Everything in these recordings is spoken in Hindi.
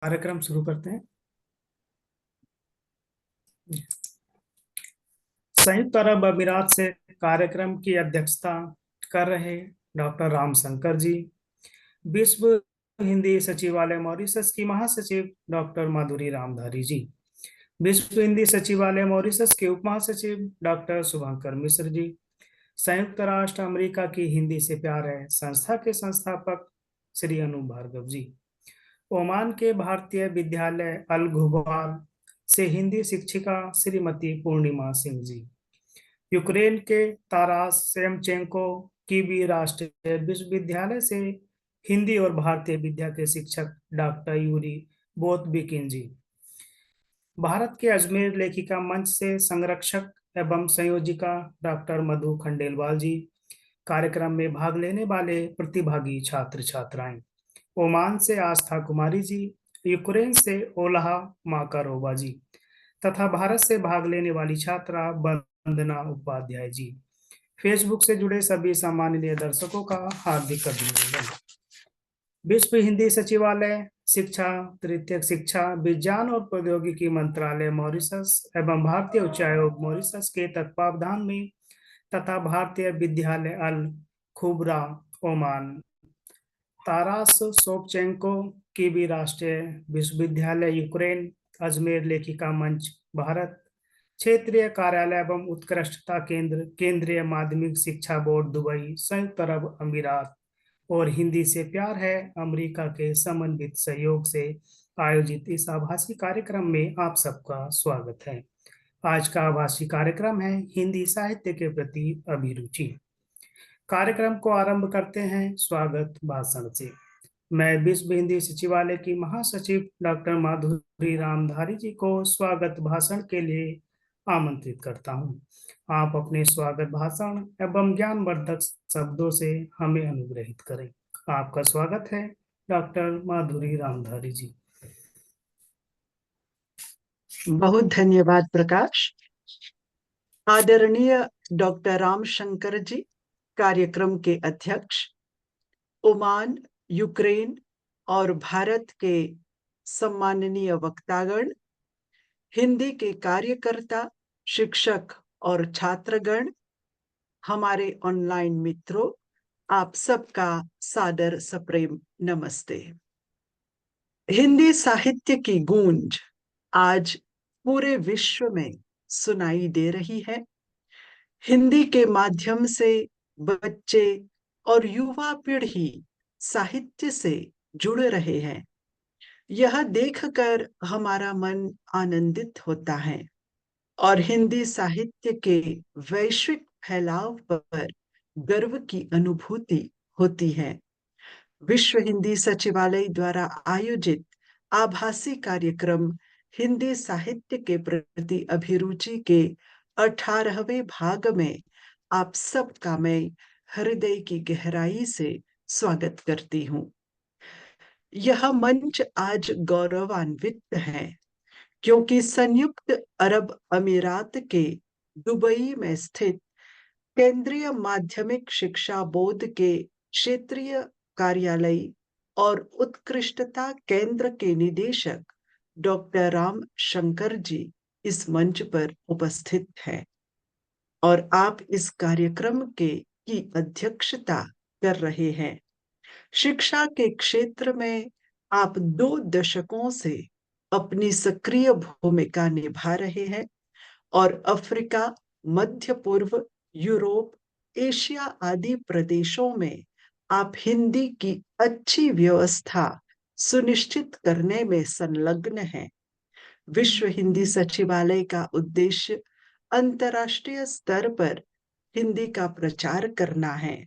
कार्यक्रम शुरू करते हैं। संयुक्त अरब अमीरात से कार्यक्रम की अध्यक्षता कर रहे डॉक्टर रामशंकर जी, विश्व हिंदी सचिवालय मॉरिशस की महासचिव डॉक्टर माधुरी रामधारी जी, विश्व हिंदी सचिवालय मॉरिशस के उप महासचिव डॉक्टर शुभंकर मिश्र जी, संयुक्त राष्ट्र अमेरिका की हिंदी से प्यार है संस्था के संस्थापक श्री अनु भार्गव जी, ओमान के भारतीय विद्यालय अल गुबार से हिंदी शिक्षिका श्रीमती पूर्णिमा सिंह जी, यूक्रेन के तारास सेमचेंको कीवी राष्ट्रीय विश्वविद्यालय से हिंदी और भारतीय विद्या के शिक्षक डॉक्टर यूरी बोतबिकिन जी, भारत के अजमेर लेखिका मंच से संरक्षक एवं संयोजिका डॉक्टर मधु खंडेलवाल जी, कार्यक्रम में भाग लेने वाले प्रतिभागी छात्र छात्राएं, ओमान से आस्था कुमारी जी, यूक्रेन से ओल्हा माकारोवा जी तथा भारत से भाग लेने वाली छात्रा वंदना उपाध्याय जी। फेसबुक से जुड़े सभी सम्माननीय दर्शकों का हार्दिक अभिनंदन। विश्व हिंदी सचिवालय शिक्षा, तृतीयक शिक्षा, विज्ञान और प्रौद्योगिकी मंत्रालय मॉरिशस एवं भारतीय उच्चायोग मॉरिशस के तत्वावधान में तथा भारतीय विद्यालय अल खुबरा ओमान, तारास सोवचेंको कीवी राष्ट्रीय विश्वविद्यालय यूक्रेन, अजमेर लेखिका मंच भारत, क्षेत्रीय कार्यालय एवं उत्कृष्टता केंद्र, केंद्रीय माध्यमिक शिक्षा बोर्ड दुबई, संयुक्त अरब अमीरात और हिंदी से प्यार है अमेरिका के समन्वित सहयोग से आयोजित इस आभासी कार्यक्रम में आप सबका स्वागत है। आज का आभासी कार्यक्रम है हिंदी साहित्य के प्रति अभिरुचि। कार्यक्रम को आरंभ करते हैं स्वागत भाषण से। मैं विश्व हिंदी सचिवालय की महासचिव डॉक्टर माधुरी रामधारी जी को स्वागत भाषण के लिए आमंत्रित करता हूं। आप अपने स्वागत भाषण एवं ज्ञानवर्धक शब्दों से हमें अनुग्रहित करें। आपका स्वागत है डॉक्टर माधुरी रामधारी जी। बहुत धन्यवाद प्रकाश। आदरणीय डॉक्टर रामशंकर जी, कार्यक्रम के अध्यक्ष, ओमान, यूक्रेन और भारत के सम्माननीय वक्तागण, हिंदी के कार्यकर्ता, शिक्षक और छात्रगण, हमारे ऑनलाइन मित्रों, आप सबका सादर सप्रेम नमस्ते। हिंदी साहित्य की गूंज आज पूरे विश्व में सुनाई दे रही है। हिंदी के माध्यम से बच्चे और युवा पीढ़ी साहित्य से जुड़ रहे हैं। यह देखकर हमारा मन आनंदित होता है और हिंदी साहित्य के वैश्विक फैलाव पर गर्व की अनुभूति होती है। विश्व हिंदी सचिवालय द्वारा आयोजित आभासी कार्यक्रम हिंदी साहित्य के प्रति अभिरुचि के 18वें भाग में आप सबका मैं हृदय की गहराई से स्वागत करती हूँ। यह मंच आज गौरवान्वित है क्योंकि संयुक्त अरब अमीरात के दुबई में स्थित केंद्रीय माध्यमिक शिक्षा बोर्ड के क्षेत्रीय कार्यालय और उत्कृष्टता केंद्र के निदेशक डॉक्टर राम शंकर जी इस मंच पर उपस्थित हैं और आप इस कार्यक्रम की अध्यक्षता कर रहे हैं। शिक्षा के क्षेत्र में आप 2 दशकों से अपनी सक्रिय भूमिका निभा रहे हैं और अफ्रीका, मध्य पूर्व, यूरोप, एशिया आदि प्रदेशों में आप हिंदी की अच्छी व्यवस्था सुनिश्चित करने में संलग्न हैं। विश्व हिंदी सचिवालय का उद्देश्य अंतर्राष्ट्रीय स्तर पर हिंदी का प्रचार करना है।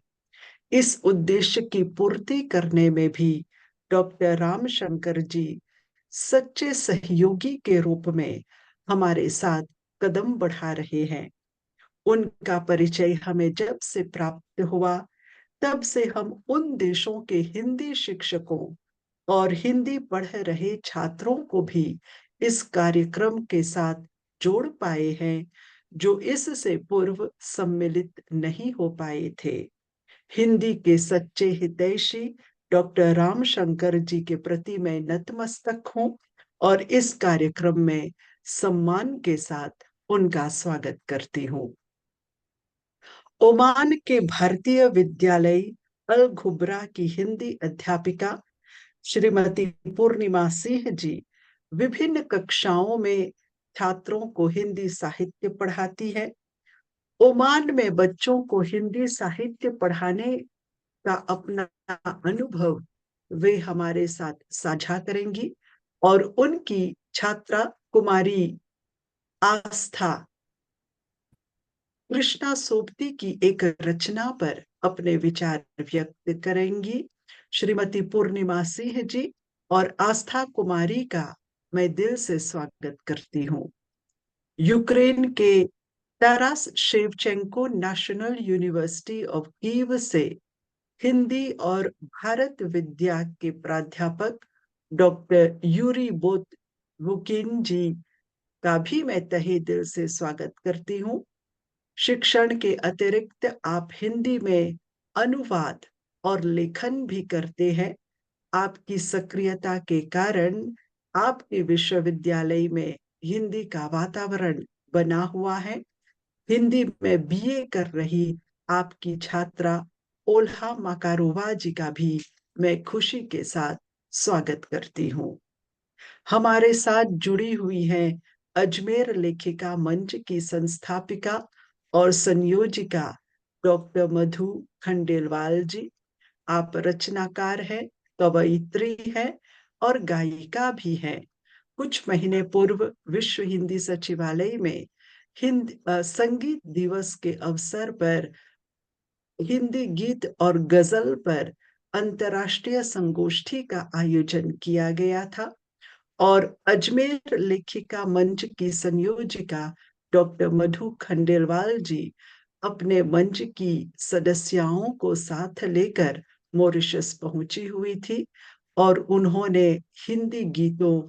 इस उद्देश्य की पूर्ति करने में भी डॉक्टर रामशंकर जी सच्चे सहयोगी के रूप में हमारे साथ कदम बढ़ा रहे हैं। उनका परिचय हमें जब से प्राप्त हुआ तब से हम उन देशों के हिंदी शिक्षकों और हिंदी पढ़ रहे छात्रों को भी इस कार्यक्रम के साथ जोड़ पाए हैं जो इससे पूर्व सम्मिलित नहीं हो पाए थे। हिंदी के सच्चे हितैषी डॉक्टर राम शंकर जी के प्रति मैं नतमस्तक हूँ और इस कार्यक्रम में सम्मान के साथ उनका स्वागत करती हूँ। ओमान के भारतीय विद्यालय अल घुबरा की हिंदी अध्यापिका श्रीमती पूर्णिमा सिंह जी विभिन्न कक्षाओं में छात्रों को हिंदी साहित्य पढ़ाती है। ओमान में बच्चों को हिंदी साहित्य पढ़ाने का अपना अनुभव वे हमारे साथ साझा करेंगी और उनकी छात्रा कुमारी आस्था कृष्णा सोबती की एक रचना पर अपने विचार व्यक्त करेंगी। श्रीमती पूर्णिमा सिंह जी और आस्था कुमारी का मैं दिल से स्वागत करती हूँ। यूक्रेन के Taras Shevchenko national university of Kyiv से हिंदी और भारत विद्या के प्राध्यापक डॉक्टर यूरी बोत वुकिन जी का भी मैं तहे दिल से स्वागत करती हूँ। शिक्षण के अतिरिक्त आप हिंदी में अनुवाद और लेखन भी करते हैं। आपकी सक्रियता के कारण आपके विश्वविद्यालय में हिंदी का वातावरण बना हुआ है। हिंदी में बीए कर रही आपकी छात्रा ओल्हा माकारोवा जी का भी मैं खुशी के साथ स्वागत करती हूँ। हमारे साथ जुड़ी हुई हैं अजमेर लेखिका मंच की संस्थापिका और संयोजिका डॉक्टर मधु खंडेलवाल जी। आप रचनाकार हैं, कवयित्री हैं और गायिका भी हैं। कुछ महीने पूर्व विश्व हिंदी सचिवालय में संगीत दिवस के अवसर पर हिंदी गीत और गजल पर अंतर्राष्ट्रीय संगोष्ठी का आयोजन किया गया था और अजमेर लेखिका मंच की संयोजिका डॉक्टर मधु खंडेलवाल जी अपने मंच की सदस्याओं को साथ लेकर मॉरिशस पहुंची हुई थी और उन्होंने हिंदी गीतों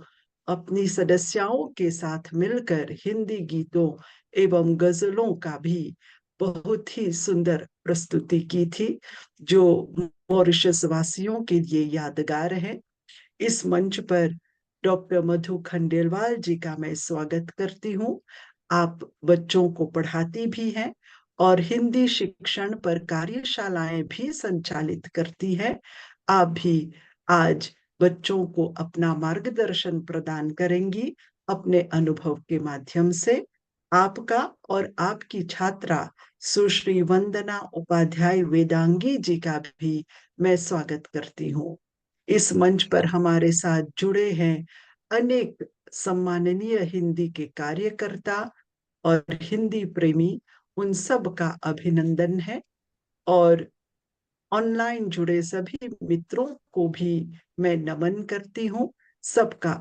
अपनी सदस्याओं के साथ मिलकर हिंदी गीतों एवं गजलों का भी बहुत ही सुंदर प्रस्तुति की थी जो मॉरिशस वासियों के लिए यादगार है। इस मंच पर डॉक्टर मधु खंडेलवाल जी का मैं स्वागत करती हूँ। आप बच्चों को पढ़ाती भी हैं और हिंदी शिक्षण पर कार्यशालाएं भी संचालित करती हैं। आप भी आज बच्चों को अपना मार्गदर्शन प्रदान करेंगी अपने अनुभव के माध्यम से। आपका और आपकी छात्रा सुश्री वंदना उपाध्याय वेदांगी जी का भी मैं स्वागत करती हूँ। इस मंच पर हमारे साथ जुड़े हैं अनेक सम्माननीय हिंदी के कार्यकर्ता और हिंदी प्रेमी, उन सब का अभिनंदन है और ऑनलाइन जुड़े सभी मित्रों को भी मैं नमन करती हूँ। सबका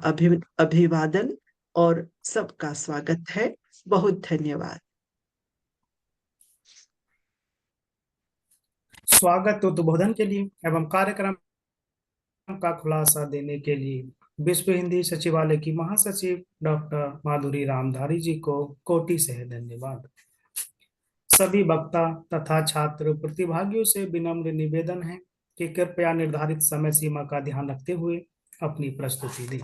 अभिवादन और सबका स्वागत है। बहुत धन्यवाद। स्वागत उद्बोधन के लिए एवं कार्यक्रम का खुलासा देने के लिए विश्व हिंदी सचिवालय की महासचिव डॉक्टर माधुरी रामधारी जी को कोटि से धन्यवाद। सभी वक्ता तथा छात्र प्रतिभागियों से विनम्र निवेदन है कि कृपया निर्धारित समय सीमा का ध्यान रखते हुए अपनी प्रस्तुति दें।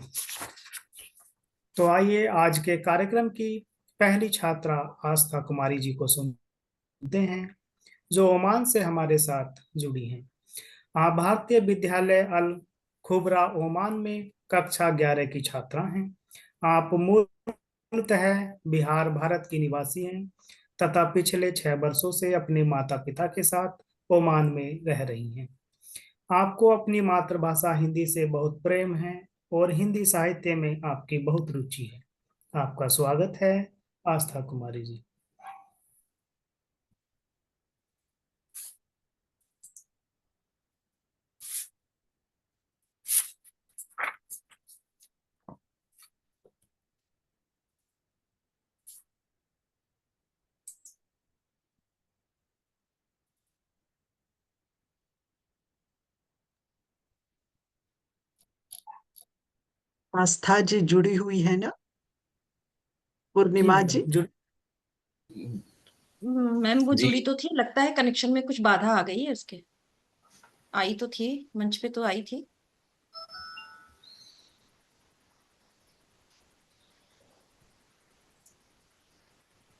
तो आइए आज के कार्यक्रम की पहली छात्रा आस्था कुमारी जी को सुनते हैं जो ओमान से हमारे साथ जुड़ी हैं। आप भारतीय विद्यालय अल खुबरा ओमान में कक्षा 11 की छात्रा हैं। आप मूलतः बिहार भारत की निवासी हैं तथा पिछले 6 वर्षों से अपने माता पिता के साथ ओमान में रह रही हैं। आपको अपनी मातृभाषा हिंदी से बहुत प्रेम है और हिंदी साहित्य में आपकी बहुत रुचि है। आपका स्वागत है आस्था कुमारी जी। आस्था जी जुड़ी हुई है ना? जी पूर्णिमा मैडम जी? मैम वो जी जुड़ी तो थी, लगता है कनेक्शन में कुछ बाधा आ गई है उसके। आई तो थी, मंच पे तो आई थी।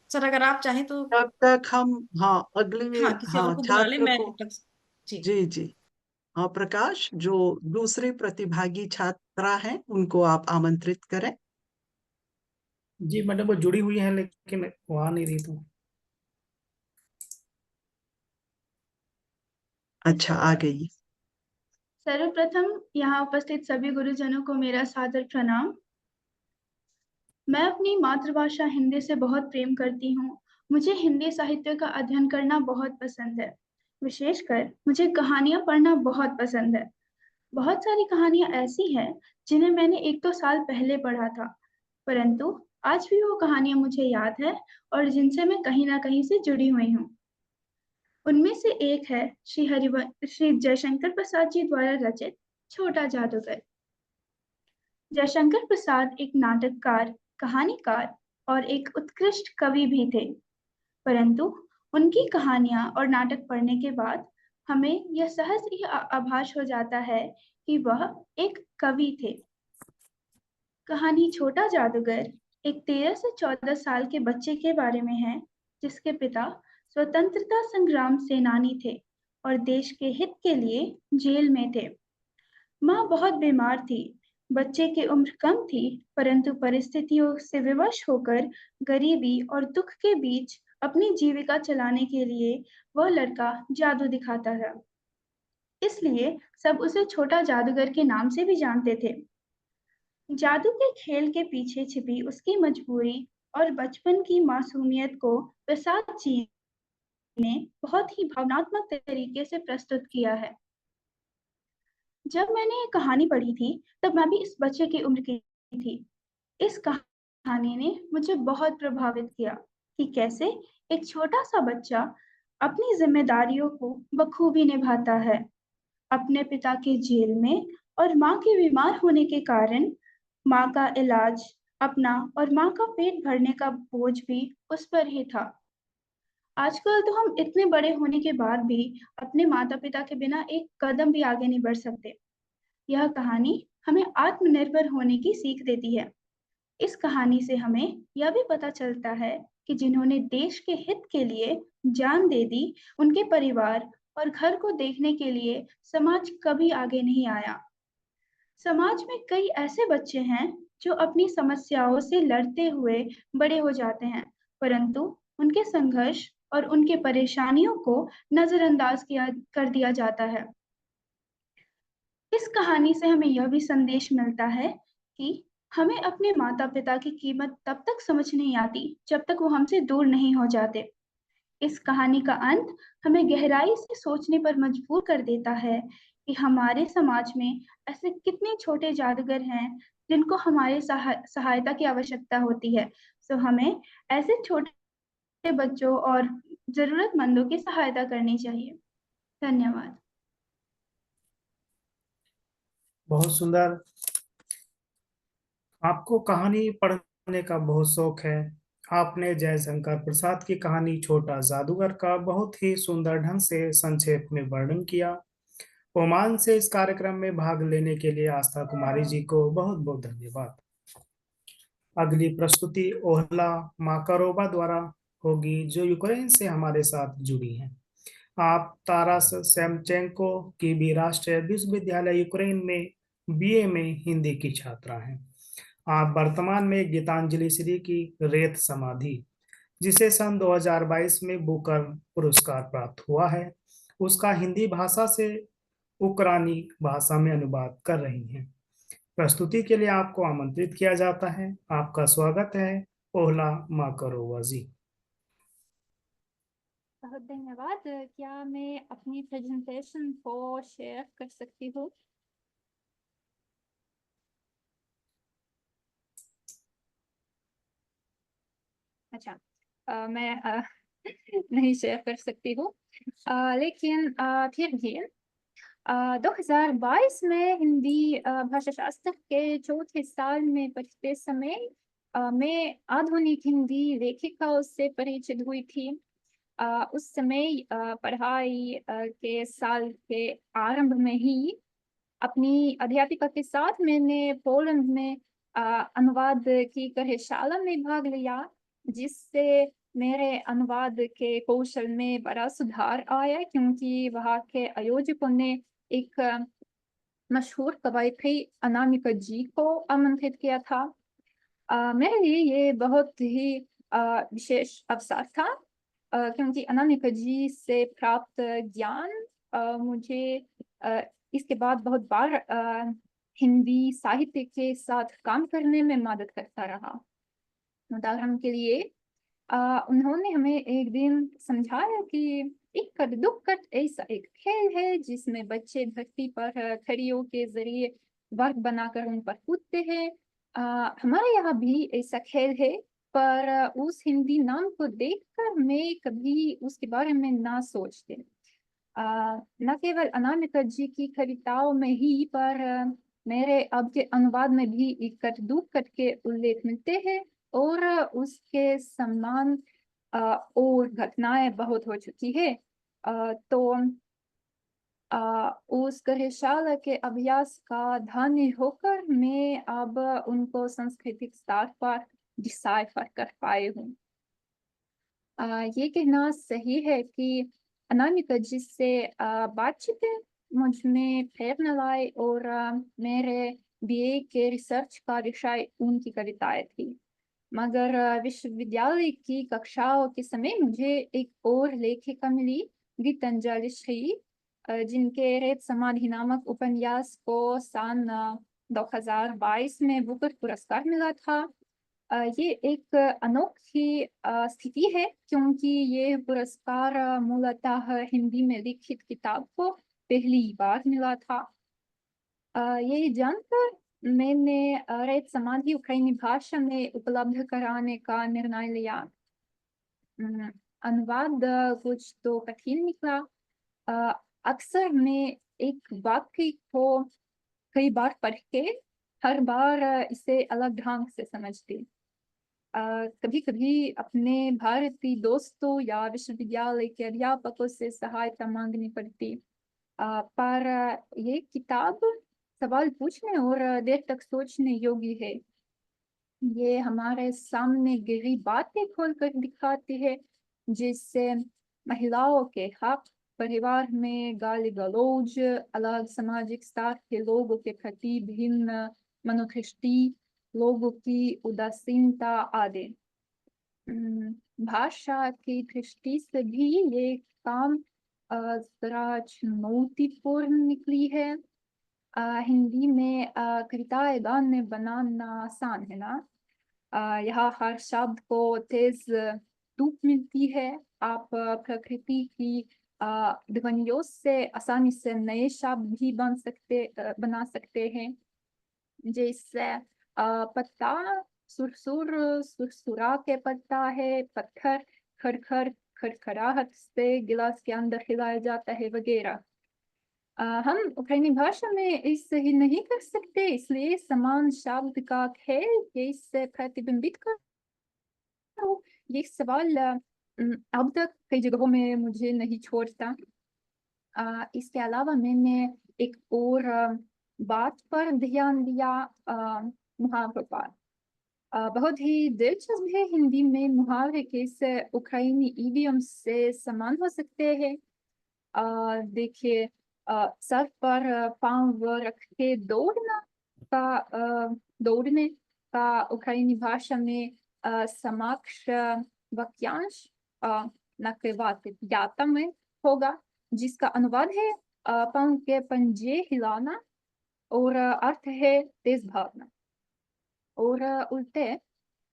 सर अगर आप चाहें तो। तब तक हम, हाँ, अगले, हाँ, किसी और हाँ, को बुला ले, छात्र मैं को। तब तक। जी। जी जी। हाँ, प्रकाश, जो दूसरे प्रतिभागी छात्रा हैं उनको आप आमंत्रित करें। जी मैडम, वो जुड़ी हुई है लेकिन वो आ नहीं रही तो। अच्छा, आ गई। सर्वप्रथम यहाँ उपस्थित सभी गुरुजनों को मेरा सादर प्रणाम। मैं अपनी मातृभाषा हिंदी से बहुत प्रेम करती हूँ। मुझे हिंदी साहित्य का अध्ययन करना बहुत पसंद है। विशेषकर मुझे कहानियां पढ़ना बहुत पसंद है। बहुत सारी कहानियां ऐसी हैं जिन्हें मैंने 1-2 साल पहले पढ़ा था, परंतु आज भी वो कहानियां मुझे याद है और जिनसे मैं कहीं ना कहीं से जुड़ी हुई हूँ। उनमें से एक है श्री जयशंकर प्रसाद जी द्वारा रचित छोटा जादूगर। जयशंकर प्रसाद एक नाटककार, कहानीकार और एक उत्कृष्ट कवि भी थे, परंतु उनकी कहानियां और नाटक पढ़ने के बाद हमें यह सहज ही आभास हो जाता है कि वह एक कवि थे। कहानी छोटा जादूगर एक 13 से 14 साल के बच्चे के बारे में है, जिसके पिता स्वतंत्रता संग्राम सेनानी थे और देश के हित के लिए जेल में थे। माँ बहुत बीमार थी। बच्चे की उम्र कम थी, परंतु परिस्थितियों से विवश होकर गरीबी और दुख के बीच अपनी जीविका चलाने के लिए वह लड़का जादू दिखाता था। इसलिए सब उसे छोटा जादूगर के नाम से भी जानते थे। जादू के खेल के पीछे छिपी उसकी मजबूरी और बचपन की मासूमियत को प्रसाद जी ने बहुत ही भावनात्मक तरीके से प्रस्तुत किया है। जब मैंने ये कहानी पढ़ी थी, तब मैं भी इस बच्चे की उम्र की थी। इस कहानी ने मुझे बहुत प्रभावित किया कि कैसे एक छोटा सा बच्चा अपनी जिम्मेदारियों को बखूबी निभाता है। अपने पिता के जेल में और माँ के बीमार होने के कारण माँ का इलाज, अपना और माँ का पेट भरने का बोझ भी उस पर ही था। आजकल तो हम इतने बड़े होने के बाद भी अपने माता पिता के बिना एक कदम भी आगे नहीं बढ़ सकते। यह कहानी हमें आत्मनिर्भर होने की सीख देती है। इस कहानी से हमें यह भी पता चलता है कि जिन्होंने देश के हित के लिए जान दे दी, उनके परिवार और घर को देखने के लिए समाज कभी आगे नहीं आया। समाज में कई ऐसे बच्चे हैं जो अपनी समस्याओं से लड़ते हुए बड़े हो जाते हैं, परंतु उनके संघर्ष और उनके परेशानियों को नजरअंदाज किया कर दिया जाता है। इस कहानी से हमें यह भी संदेश मिलता है कि हमें अपने माता पिता की कीमत तब तक समझ नहीं आती जब तक वो हमसे दूर नहीं हो जाते। इस कहानी का अंत हमें गहराई से सोचने पर मजबूर कर देता है कि हमारे समाज में ऐसे कितने छोटे जादूगर हैं जिनको हमारे सहायता की आवश्यकता होती है। सो हमें ऐसे छोटे बच्चों और जरूरतमंदों की सहायता करनी चाहिए। धन्यवाद। बहुत सुंदर। आपको कहानी पढ़ने का बहुत शौक है। आपने जयशंकर प्रसाद की कहानी छोटा जादूगर का बहुत ही सुंदर ढंग से संक्षेप में वर्णन किया। ओमान से इस कार्यक्रम में भाग लेने के लिए आस्था कुमारी जी को बहुत बहुत धन्यवाद। अगली प्रस्तुति ओहला माकारोवा द्वारा होगी, जो यूक्रेन से हमारे साथ जुड़ी हैं। आप तारास सेमचेंको की भी राष्ट्रीय विश्वविद्यालय यूक्रेन में बीए में हिंदी की छात्रा हैं। आप वर्तमान में गीतांजलि श्री की रेत समाधि, जिसे सन 2022 में बुकर पुरस्कार प्राप्त हुआ है, उसका हिंदी भाषा से उक्रानी भाषा में अनुवाद कर रही हैं। प्रस्तुति के लिए आपको आमंत्रित किया जाता है। आपका स्वागत है, ओहला माकरोवा जी। बहुत धन्यवाद। क्या मैं अपनी प्रेजेंटेशन को शेयर कर सकती हूँ? अच्छा, मैं नहीं शेयर कर सकती हूँ, लेकिन फिर भी 2022 में हिंदी भाषा शास्त्र के चौथे साल में पढ़ते समय मैं आधुनिक हिंदी लेखिकाओं से परिचित हुई थी। उस समय पढ़ाई के साल के आरंभ में ही अपनी अध्यापिका के साथ मैंने पोलैंड में अनुवाद की कार्यशाला में भाग लिया, जिससे मेरे अनुवाद के कौशल में बड़ा सुधार आया, क्योंकि वहाँ के आयोजकों ने एक मशहूर कवयित्री अनामिका जी को आमंत्रित किया था। मेरे लिए ये बहुत ही विशेष अवसर था, क्योंकि अनामिका जी से प्राप्त ज्ञान मुझे इसके बाद बहुत बार हिंदी साहित्य के साथ काम करने में मदद करता रहा। उदाहरण के लिए उन्होंने हमें एक दिन समझाया कि एक कद्दूकस ऐसा एक खेल है जिसमें बच्चे धरती पर खड़ियों के जरिए वर्ग बनाकर उन पर कूदते हैं। हमारे यहाँ भी ऐसा खेल है, पर उस हिंदी नाम को देखकर मैं कभी उसके बारे में ना सोचते। न केवल अनामिका जी की कविताओं में ही, पर मेरे अब के अनुवाद में भी एक कद्दूकस के उल्लेख मिलते हैं, और उसके समान और घटनाएं बहुत हो चुकी है। तो उस कार्यशाला के अभ्यास का धनी होकर मैं अब उनको सांस्कृतिक स्तर पर डिसाइफर कर पाई हूँ। ये कहना सही है कि अनामिका जी से बातचीतें मुझ में प्रेरणा लाई, और मेरे बीए के रिसर्च का विषय उनकी कविताएं थी। मगर विश्वविद्यालय की कक्षाओं के समय मुझे एक और लेखिका मिली, गीतांजलि श्री, जिनके रेत समाधि नामक उपन्यास को सन 2022 में बुकर पुरस्कार मिला था। ये एक अनोखी स्थिति है, क्योंकि ये पुरस्कार मूलतः हिंदी में लिखित किताब को पहली बार मिला था। ये जानकर मैंने रेत समाधि उक्रेनी भाषा में उपलब्ध कराने का निर्णय लिया। अनुवाद कुछ तो कठिन निकला। अक्सर मैं एक वाक्य को कई बार पढ़ के हर बार इसे अलग ढंग से समझती। कभी कभी अपने भारतीय दोस्तों या विश्वविद्यालय के अध्यापकों से सहायता मांगनी पड़ती। पर ये किताब सवाल पूछने और देर तक सोचने योग्य है। ये हमारे सामने गहरी बातें खोलकर दिखाती है, जिससे महिलाओं के हक, परिवार में गाली गलौज, अलग सामाजिक स्तर के लोगों के प्रति भिन्न मनोदृष्टि, लोगों की उदासीनता आदि। भाषा की दृष्टि से भी ये काम जरा चुनौतीपूर्ण निकली है। हिंदी में कविताएं गाने बनाना आसान है ना। यहाँ हर शब्द को तेज धूप मिलती है। आप प्रकृति की ध्वनियों से आसानी से नए शब्द भी बना सकते हैं, जैसे पत्ता सुरसुर सुरसुरा के पत्ता है, पत्थर खड़खड़ खड़खड़ाहट से गिलास के अंदर हिलाया जाता है वगैरह। हम उक्रेनी भाषा में ऐसे ही नहीं कर सकते, इसलिए समान शब्द का खेल कैसे प्रतिबिंबित करो, ये सवाल अब तक कई जगहों में मुझे नहीं छोड़ता। इसके अलावा मैंने एक और बात पर ध्यान दिया, मुहावरों पर। बहुत ही दिलचस्प है हिंदी में मुहावरे कैसे उक्रेनी इडियम से समान हो सकते हैं। देखिए, सर पर पांव रख के दौड़ने का उक्रेनी भाषा में समक्ष वाक्यांश नकृवात में होगा, जिसका अनुवाद है पांव के पंजे हिलाना, और अर्थ है तेज भागना। और उल्टे,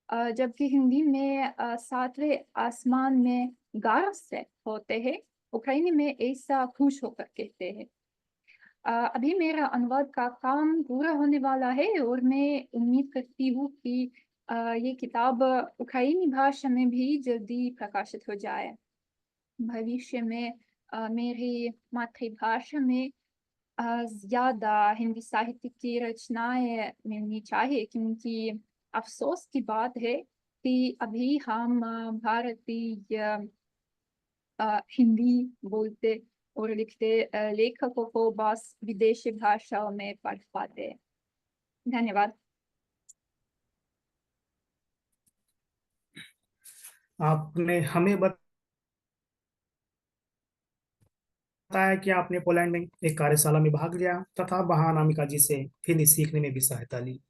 जबकि हिंदी में सातवें आसमान में गारस से होते हैं, उक्रेनी में ऐसा खुश होकर कहते हैं। अभी मेरा अनुवाद का काम पूरा होने वाला है, और मैं उम्मीद करती हूँ कि ये किताब उक्रेनी भाषा में भी जल्दी प्रकाशित हो जाए। भविष्य में मेरी मातृभाषा में ज्यादा हिंदी साहित्य की रचनाएं मिलनी चाहिए, क्योंकि अफसोस की बात है कि अभी हम भारतीय हिंदी बोलते और लिखते लेखकों को बस विदेशी भाषाओं में पढ़ पाते। धन्यवाद। आपने हमें बताया कि आपने पोलैंड में एक कार्यशाला में भाग लिया तथा वहां अनामिका जी से हिंदी सीखने में भी सहायता ली।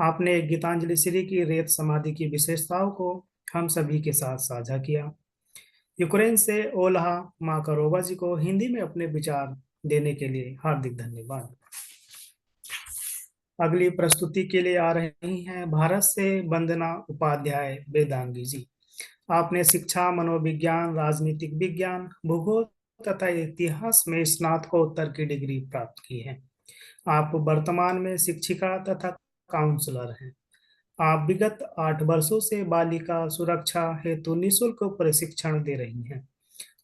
आपने गीतांजलि श्री की रेत समाधि की विशेषताओं को हम सभी के साथ साझा किया। यूक्रेन से ओल्हा माकारोवा जी को हिंदी में अपने विचार देने के लिए हार्दिक धन्यवाद। अगली प्रस्तुति के लिए आ रही हैं भारत से वंदना उपाध्याय वेदांगी जी। आपने शिक्षा, मनोविज्ञान, राजनीतिक विज्ञान, भूगोल तथा इतिहास में स्नातकोत्तर की डिग्री प्राप्त की है। आप वर्तमान में शिक्षिका तथा काउंसलर हैं। आप विगत 8 वर्षों से बालिका सुरक्षा हेतु निःशुल्क प्रशिक्षण दे रही हैं।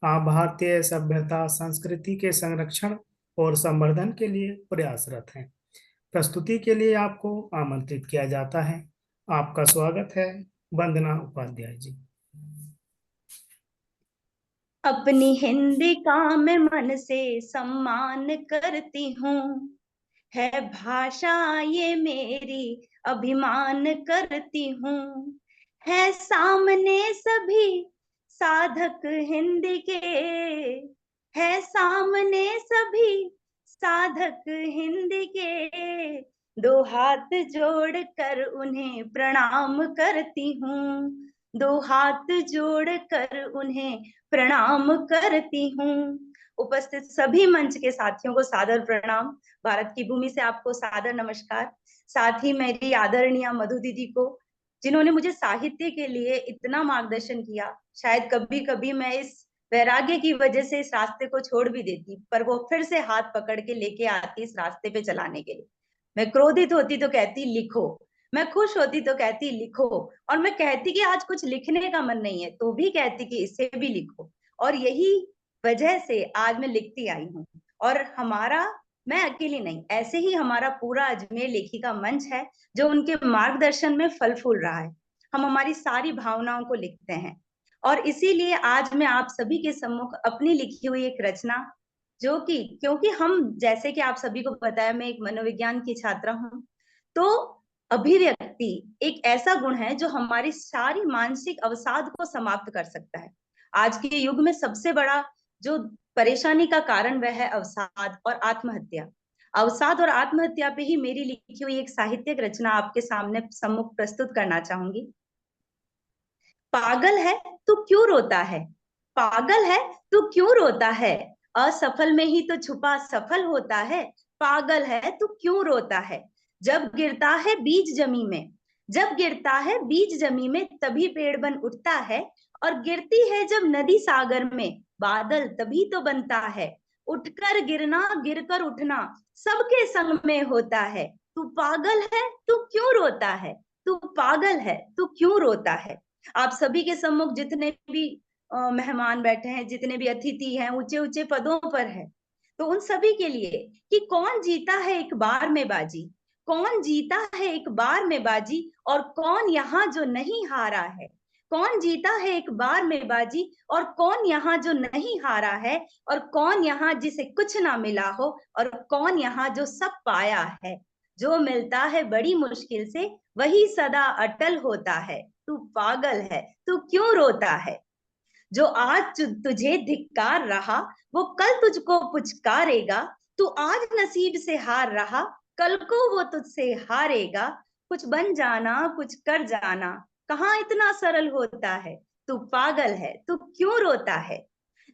आप भारतीय सभ्यता संस्कृति के संरक्षण और संवर्धन के लिए प्रयासरत हैं। प्रस्तुति के लिए आपको आमंत्रित किया जाता है। आपका स्वागत है, वंदना उपाध्याय जी। अपनी हिंदी का मैं मन से सम्मान करती हूँ, है भाषा ये मेरी अभिमान करती हूँ। है सामने सभी साधक हिंदी के, है सामने सभी साधक हिंदी के, दो हाथ जोड़कर उन्हें प्रणाम करती हूँ, दो हाथ जोड़कर उन्हें प्रणाम करती हूँ। उपस्थित सभी मंच के साथियों को सादर प्रणाम। भारत की भूमि से आपको सादर नमस्कार। साथ ही मेरी आदरणीय मधु दीदी को, जिन्होंने मुझे साहित्य के लिए इतना मार्गदर्शन किया। शायद कभी कभी मैं इस वैराग्य की वजह से इस रास्ते को छोड़ भी देती, पर वो फिर से हाथ पकड़ के लेके आती इस रास्ते पे चलाने के लिए। मैं क्रोधित होती तो कहती लिखो, मैं खुश होती तो कहती लिखो, और मैं कहती कि आज कुछ लिखने का मन नहीं है तो भी कहती कि इसे भी लिखो। और यही वजह से आज मैं लिखती आई हूँ। और हमारा, मैं अकेली नहीं, ऐसे ही हमारा पूरा अजमेर लेखिका मंच है जो उनके मार्गदर्शन में फल फूल रहा है। हम हमारी सारी भावनाओं को लिखते हैं, और इसीलिए आज मैं आप सभी के सम्मुख अपनी लिखी हुई एक रचना, जो कि क्योंकि हम, जैसे कि आप सभी को पता है, मैं एक मनोविज्ञान की छात्रा हूँ, तो अभिव्यक्ति एक ऐसा गुण है जो हमारी सारी मानसिक अवसाद को समाप्त कर सकता है। आज के युग में सबसे बड़ा जो परेशानी का कारण वह है अवसाद और आत्महत्या। अवसाद और आत्महत्या पे ही मेरी लिखी हुई एक साहित्यिक रचना आपके सामने सम्मुख प्रस्तुत करना चाहूंगी। पागल है तो क्यों रोता है, पागल है तो क्यों रोता है, असफल में ही तो छुपा सफल होता है। पागल है तो क्यों रोता है, जब गिरता है बीज जमी में, जब गिरता है बीज जमी में तभी पेड़ बन उठता है, और गिरती है जब नदी सागर में बादल तभी तो बनता है। उठकर गिरना गिरकर उठना सबके संग में होता है। तू पागल है तू क्यों रोता है, तू पागल है तू क्यों रोता है। आप सभी के सम्मुख जितने भी मेहमान बैठे हैं, जितने भी अतिथि हैं, ऊंचे ऊंचे पदों पर है, तो उन सभी के लिए कि कौन जीता है एक बार में बाजी, कौन जीता है एक बार में बाजी, और कौन यहाँ जो नहीं हारा है, कौन जीता है एक बार में बाजी, और कौन यहाँ जो नहीं हारा है, और कौन यहाँ जिसे कुछ ना मिला हो, और कौन यहाँ जो सब पाया है। जो मिलता है बड़ी मुश्किल से वही सदा अटल होता है। तू पागल है तू क्यों रोता है, जो आज तुझे धिक्कार रहा वो कल तुझको पुचकारेगा। तू आज नसीब से हार रहा कल को वो तुझसे हारेगा। कुछ बन जाना कुछ कर जाना कहाँ इतना सरल होता है। तू पागल है तू क्यों रोता है।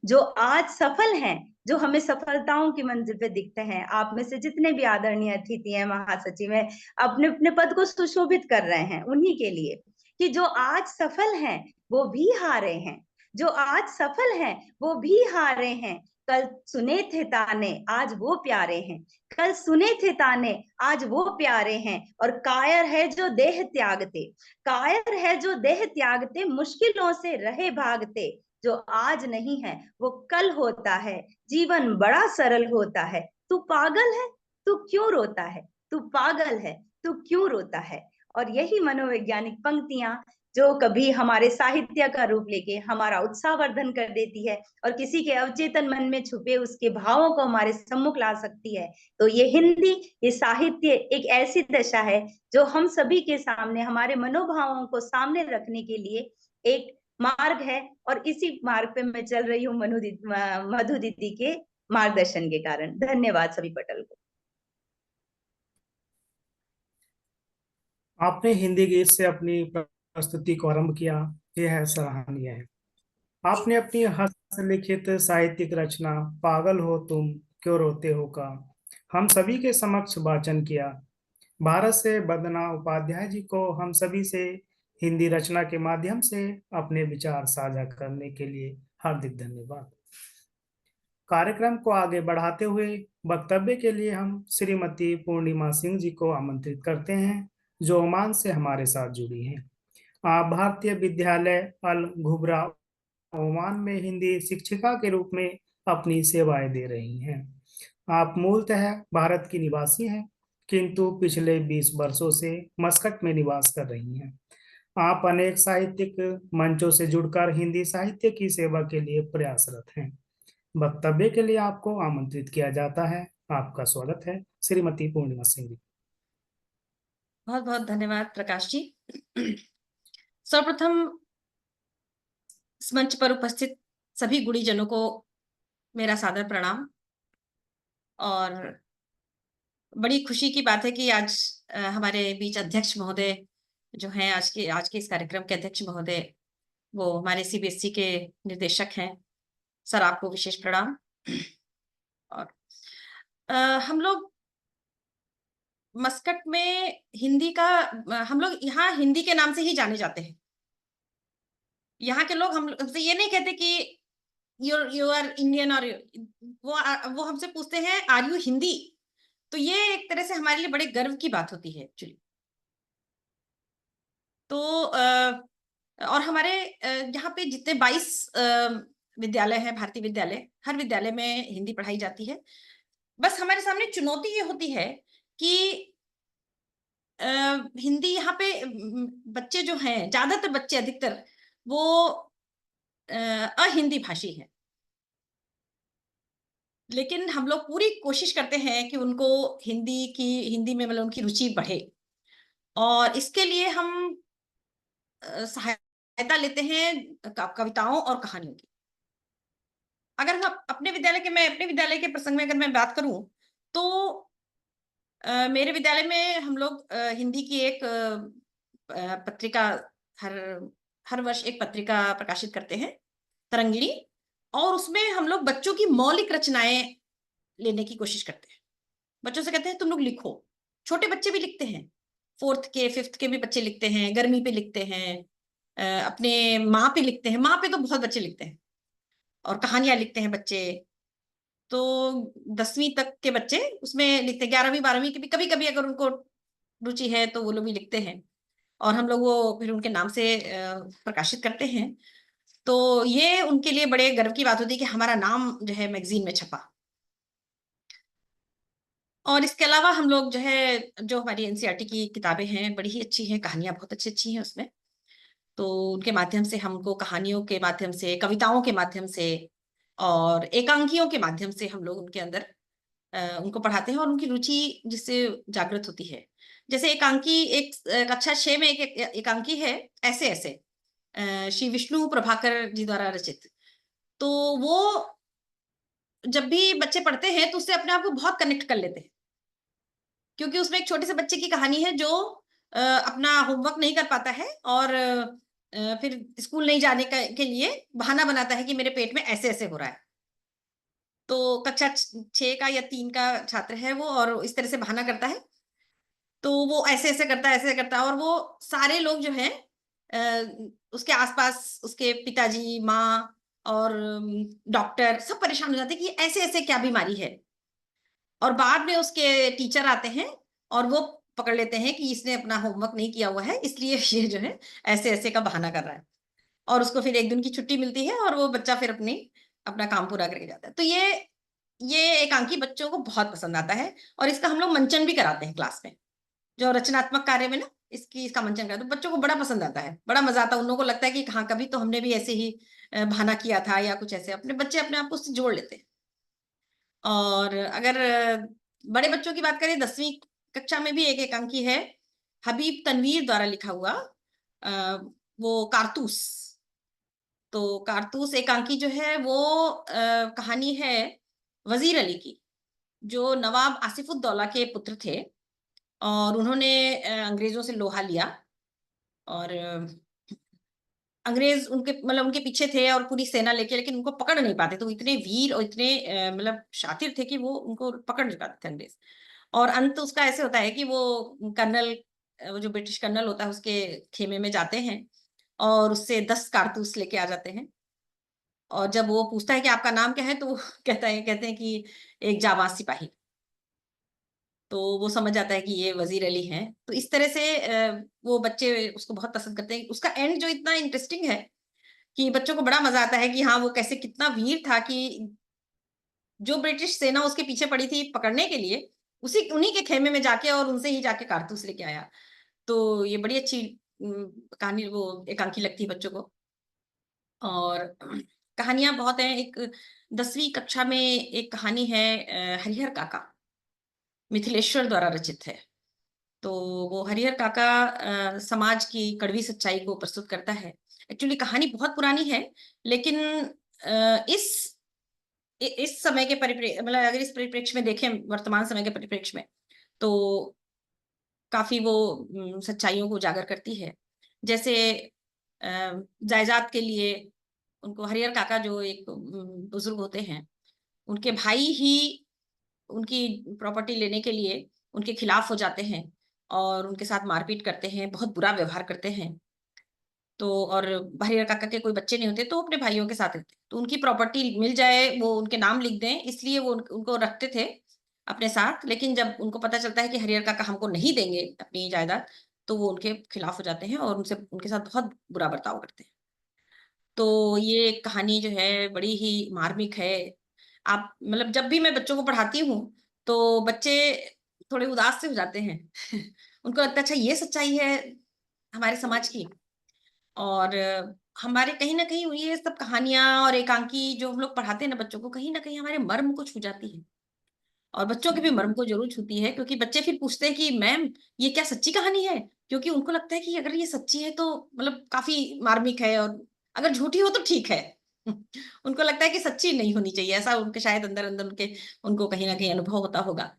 जो आज सफल हैं, जो हमें सफलताओं की मंजिल पे दिखते हैं, आप में से जितने भी आदरणीय अतिथि हैं, महासचिव हैं, अपने अपने पद को सुशोभित कर रहे हैं, उन्हीं के लिए कि जो आज सफल हैं वो भी हारे हैं, जो आज सफल हैं वो भी हारे हैं। कल सुने थे ताने आज वो प्यारे हैं, कल सुने थे ताने आज वो प्यारे हैं। और कायर है जो देह त्यागते, कायर है जो देह त्यागते, मुश्किलों से रहे भागते। जो आज नहीं है वो कल होता है, जीवन बड़ा सरल होता है। तू पागल है तू क्यों रोता है, तू पागल है तू क्यों रोता है। और यही मनोवैज्ञानिक पंक्तियां जो कभी हमारे साहित्य का रूप लेके हमारा उत्साहवर्धन कर देती है और किसी के अवचेतन मन में छुपे उसके भावों को हमारे सम्मुख ला सकती है। तो ये हिंदी, ये साहित्य एक ऐसी दशा है जो हम सभी के सामने हमारे मनोभावों को सामने रखने के लिए एक मार्ग है, और इसी मार्ग पे मैं चल रही हूँ मधु दीदी के मार्गदर्शन के कारण। धन्यवाद सभी पटल को। आपने हिंदी गीत से अपनी प्रस्तुति को आरंभ किया, यह सराहनीय है। आपने अपनी हस्तलिखित साहित्यिक रचना पागल हो तुम क्यों रोते हो का हम सभी के समक्ष वाचन किया। भारत से वंदना उपाध्याय जी को हम सभी से हिंदी रचना के माध्यम से अपने विचार साझा करने के लिए हार्दिक धन्यवाद। कार्यक्रम को आगे बढ़ाते हुए वक्तव्य के लिए हम श्रीमती पूर्णिमा सिंह जी को आमंत्रित करते हैं, जो ओमान से हमारे साथ जुड़ी हैं। आप भारतीय विद्यालय अल घुबरा ओमान में हिंदी शिक्षिका के रूप में अपनी सेवाएं दे रही हैं। आप मूलतः भारत की निवासी हैं, किंतु पिछले 20 वर्षों से मस्कट में निवास कर रही हैं। आप अनेक साहित्यिक मंचों से जुड़कर हिंदी साहित्य की सेवा के लिए प्रयासरत हैं। वक्तव्य के लिए आपको आमंत्रित किया जाता है। आपका स्वागत है श्रीमती पूर्णिमा सिंह जी। बहुत बहुत धन्यवाद प्रकाश जी। सर्वप्रथम इस मंच पर उपस्थित सभी गुणीजनों को मेरा सादर प्रणाम। और बड़ी खुशी की बात है कि आज हमारे बीच अध्यक्ष महोदय जो हैं, आज के इस कार्यक्रम के अध्यक्ष महोदय, वो हमारे सीबीएसई के निर्देशक हैं। सर, आपको विशेष प्रणाम। और हम लोग मस्कट में हिंदी का, हम लोग यहाँ हिंदी के नाम से ही जाने जाते हैं। यहाँ के लोग हमसे ये नहीं कहते कि यू आर इंडियन, और वो हमसे पूछते हैं आर यू हिंदी। तो ये एक तरह से हमारे लिए बड़े गर्व की बात होती है एक्चुअली। तो और हमारे यहाँ पे जितने 22 विद्यालय हैं, भारतीय विद्यालय, हर विद्यालय में हिंदी पढ़ाई जाती है। बस हमारे सामने चुनौती ये होती है कि हिंदी यहाँ पे बच्चे जो हैं, ज्यादातर बच्चे, अधिकतर वो अहिंदी भाषी हैं। लेकिन हम लोग पूरी कोशिश करते हैं कि उनको हिंदी में मतलब उनकी रुचि बढ़े, और इसके लिए हम सहायता लेते हैं कविताओं और कहानियों की। अगर हम मैं अपने विद्यालय के प्रसंग में अगर मैं बात करूं, तो मेरे विद्यालय में हम लोग हिंदी की एक पत्रिका, हर वर्ष एक पत्रिका प्रकाशित करते हैं, तरंगिणी। और उसमें हम लोग बच्चों की मौलिक रचनाएं लेने की कोशिश करते हैं। बच्चों से कहते हैं तुम लोग लिखो। छोटे बच्चे भी लिखते हैं, 4th के 5th के भी बच्चे लिखते हैं, गर्मी पे लिखते हैं, अपने माँ पे लिखते हैं। माँ पे तो बहुत बच्चे लिखते हैं, और कहानियां लिखते हैं बच्चे। तो 10वीं तक के बच्चे उसमें लिखते हैं, 11वीं 12वीं के भी कभी कभी अगर उनको रुचि है तो वो लोग भी लिखते हैं, और हम लोग वो फिर उनके नाम से प्रकाशित करते हैं। तो ये उनके लिए बड़े गर्व की बात होती है कि हमारा नाम जो है मैगजीन में छपा। और इसके अलावा हम लोग जो हमारी एनसीईआरटी की किताबें हैं, बड़ी ही अच्छी हैं, कहानियां बहुत अच्छी अच्छी हैं उसमें। तो उनके माध्यम से हमको, कहानियों के माध्यम से, कविताओं के माध्यम से और एकांकियों के माध्यम से हम लोग उनके अंदर उनको पढ़ाते हैं, और उनकी रुचि जिससे जागृत होती है। जैसे एकांकी, एक कक्षा 6 में एक एकांकी है, ऐसे ऐसे, श्री विष्णु प्रभाकर जी द्वारा रचित। तो वो जब भी बच्चे पढ़ते हैं तो उससे अपने आप को बहुत कनेक्ट कर लेते हैं, क्योंकि उसमें एक छोटे से बच्चे की कहानी है जो अपना होमवर्क नहीं कर पाता है, और फिर स्कूल नहीं जाने के लिए बहाना बनाता है कि मेरे पेट में ऐसे ऐसे हो रहा है। तो कक्षा 6 का या 3 का छात्र है वो, और इस तरह से बहाना करता है। तो वो ऐसे ऐसे करता है, ऐसे करता है, और वो सारे लोग जो हैं उसके आसपास, उसके पिताजी, माँ और डॉक्टर सब परेशान हो जाते हैं कि ऐसे ऐसे क्या बीमारी है। और बाद में उसके टीचर आते हैं और वो पकड़ लेते हैं कि इसने अपना होमवर्क नहीं किया हुआ है, इसलिए ये जो है ऐसे ऐसे का बहाना कर रहा है, और उसको फिर 1 दिन की छुट्टी मिलती है, और वो बच्चा फिर अपना काम पूरा करके जाता है। तो ये एकांकी बच्चों को बहुत पसंद आता है, और इसका हम लोग मंचन भी कराते हैं क्लास में, जो रचनात्मक कार्य में ना इसका मंचन करा, तो बच्चों को बड़ा पसंद आता है, बड़ा मजा आता है। उन लोगों को लगता है कि हाँ कभी तो हमने भी ऐसे ही बहाना किया था या कुछ ऐसे, अपने बच्चे अपने आप को उससे जोड़ लेते हैं। और अगर बड़े बच्चों की बात करें, 10वीं कक्षा में भी एक एकांकी है, हबीब तनवीर द्वारा लिखा हुआ, वो कारतूस। तो कारतूस एकांकी जो है वो कहानी है वजीर अली की, जो नवाब आसिफुद्दौला के पुत्र थे, और उन्होंने अंग्रेजों से लोहा लिया, और अंग्रेज उनके मतलब उनके पीछे थे और पूरी सेना लेके, लेकिन उनको पकड़ नहीं पाते। तो इतने वीर और इतने मतलब शातिर थे कि वो उनको पकड़ नहीं पाते थे अंग्रेज। और अंत उसका ऐसे होता है कि वो कर्नल, वो जो ब्रिटिश कर्नल होता है उसके खेमे में जाते हैं और उससे 10 कारतूस लेके आ जाते हैं। और जब वो पूछता है कि आपका नाम क्या है, तो वो कहते हैं कि एक जाबाज सिपाही। तो वो समझ जाता है कि ये वजीर अली हैं। तो इस तरह से वो बच्चे उसको बहुत पसंद करते हैं। उसका एंड जो इतना इंटरेस्टिंग है कि बच्चों को बड़ा मजा आता है कि हाँ वो कैसे कितना वीर था, कि जो ब्रिटिश सेना उसके पीछे पड़ी थी पकड़ने के लिए, उन्हीं के खेमे में जाके और उनसे ही जाके कारतूस लेके आया। तो ये बड़ी अच्छी कहानी, वो एकांकी लगती है बच्चों को। और कहानियां बहुत हैं। एक 10वीं कक्षा में एक कहानी है हरिहर काका, मिथिलेश्वर द्वारा रचित है। तो वो हरिहर काका समाज की कड़वी सच्चाई को प्रस्तुत करता है। एक्चुअली कहानी बहुत पुरानी है, लेकिन इस समय के परिप्रेक्ष्य, मतलब अगर इस परिप्रेक्ष्य में देखें, वर्तमान समय के परिप्रेक्ष्य में, तो काफी वो सच्चाइयों को उजागर करती है। जैसे जायदाद के लिए उनको हरिहर काका जो एक बुजुर्ग होते हैं, उनके भाई ही उनकी प्रॉपर्टी लेने के लिए उनके खिलाफ हो जाते हैं और उनके साथ मारपीट करते हैं, बहुत बुरा व्यवहार करते हैं। तो और हरिहर काका के कोई बच्चे नहीं होते, तो अपने भाइयों के साथ रहते, तो उनकी प्रॉपर्टी मिल जाए, वो उनके नाम लिख दें, इसलिए वो उनको रखते थे अपने साथ। लेकिन जब उनको पता चलता है कि हरिहर काका हमको नहीं देंगे अपनी जायदाद, तो वो उनके खिलाफ हो जाते हैं और उनके साथ बहुत बुरा बर्ताव करते हैं। तो ये कहानी जो है बड़ी ही मार्मिक है। आप मतलब जब भी मैं बच्चों को पढ़ाती हूँ, तो बच्चे थोड़े उदास से हो जाते हैं उनको लगता है अच्छा ये सच्चाई है हमारे समाज की। और हमारे कहीं ना कहीं ये सब कहानियां और एकांकी जो हम लोग पढ़ाते हैं ना बच्चों को, कहीं ना कहीं हमारे मर्म को छू जाती है, और बच्चों के भी मर्म को जरूर छूती है। क्योंकि बच्चे फिर पूछते हैं कि मैम ये क्या सच्ची कहानी है, क्योंकि उनको लगता है कि अगर ये सच्ची है तो मतलब काफी मार्मिक है, और अगर झूठी हो तो ठीक है उनको लगता है कि सच्ची नहीं होनी चाहिए, ऐसा उनके शायद अंदर अंदर उनको कहीं ना कहीं अनुभव होता होगा।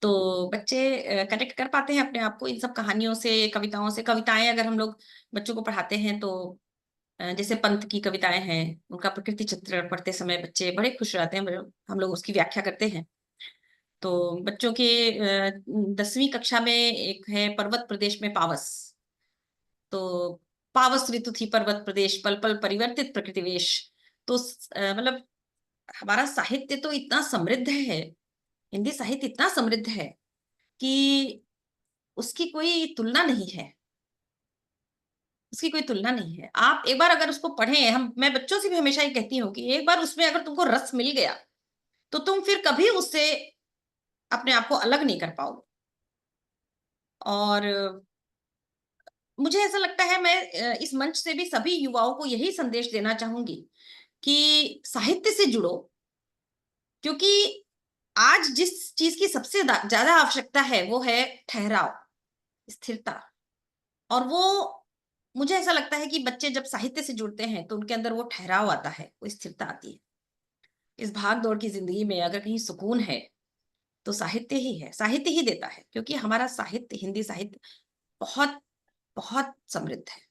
तो बच्चे कनेक्ट कर पाते हैं अपने आप को इन सब कहानियों से, कविताओं से। कविताएं अगर हम लोग बच्चों को पढ़ाते हैं, तो जैसे पंत की कविताएं हैं, उनका प्रकृति चित्र पढ़ते समय बच्चे बड़े खुश रहते हैं, हम लोग उसकी व्याख्या करते हैं। तो बच्चों के 10वीं कक्षा में एक है पर्वत प्रदेश में पावस। तो पावस ऋतु थी पर्वत प्रदेश, पल पल परिवर्तित प्रकृति वेश। तो मतलब हमारा साहित्य तो इतना समृद्ध है, हिंदी साहित्य इतना समृद्ध है कि उसकी कोई तुलना नहीं है, उसकी कोई तुलना नहीं है। आप एक बार अगर उसको पढ़ें, मैं बच्चों से भी हमेशा ये कहती हूँ कि एक बार उसमें अगर तुमको रस मिल गया, तो तुम फिर कभी उससे अपने आप को अलग नहीं कर पाओगे। और मुझे ऐसा लगता है, मैं इस मंच से भी सभी युवाओं को यही संदेश देना चाहूंगी कि साहित्य से जुड़ो, क्योंकि आज जिस चीज की सबसे ज्यादा आवश्यकता है वो है ठहराव, स्थिरता। और वो मुझे ऐसा लगता है कि बच्चे जब साहित्य से जुड़ते हैं तो उनके अंदर वो ठहराव आता है, वो स्थिरता आती है। इस भाग दौड़ की जिंदगी में अगर कहीं सुकून है तो साहित्य ही है, साहित्य ही देता है। क्योंकि हमारा साहित्य, हिंदी साहित्य बहुत बहुत समृद्ध है,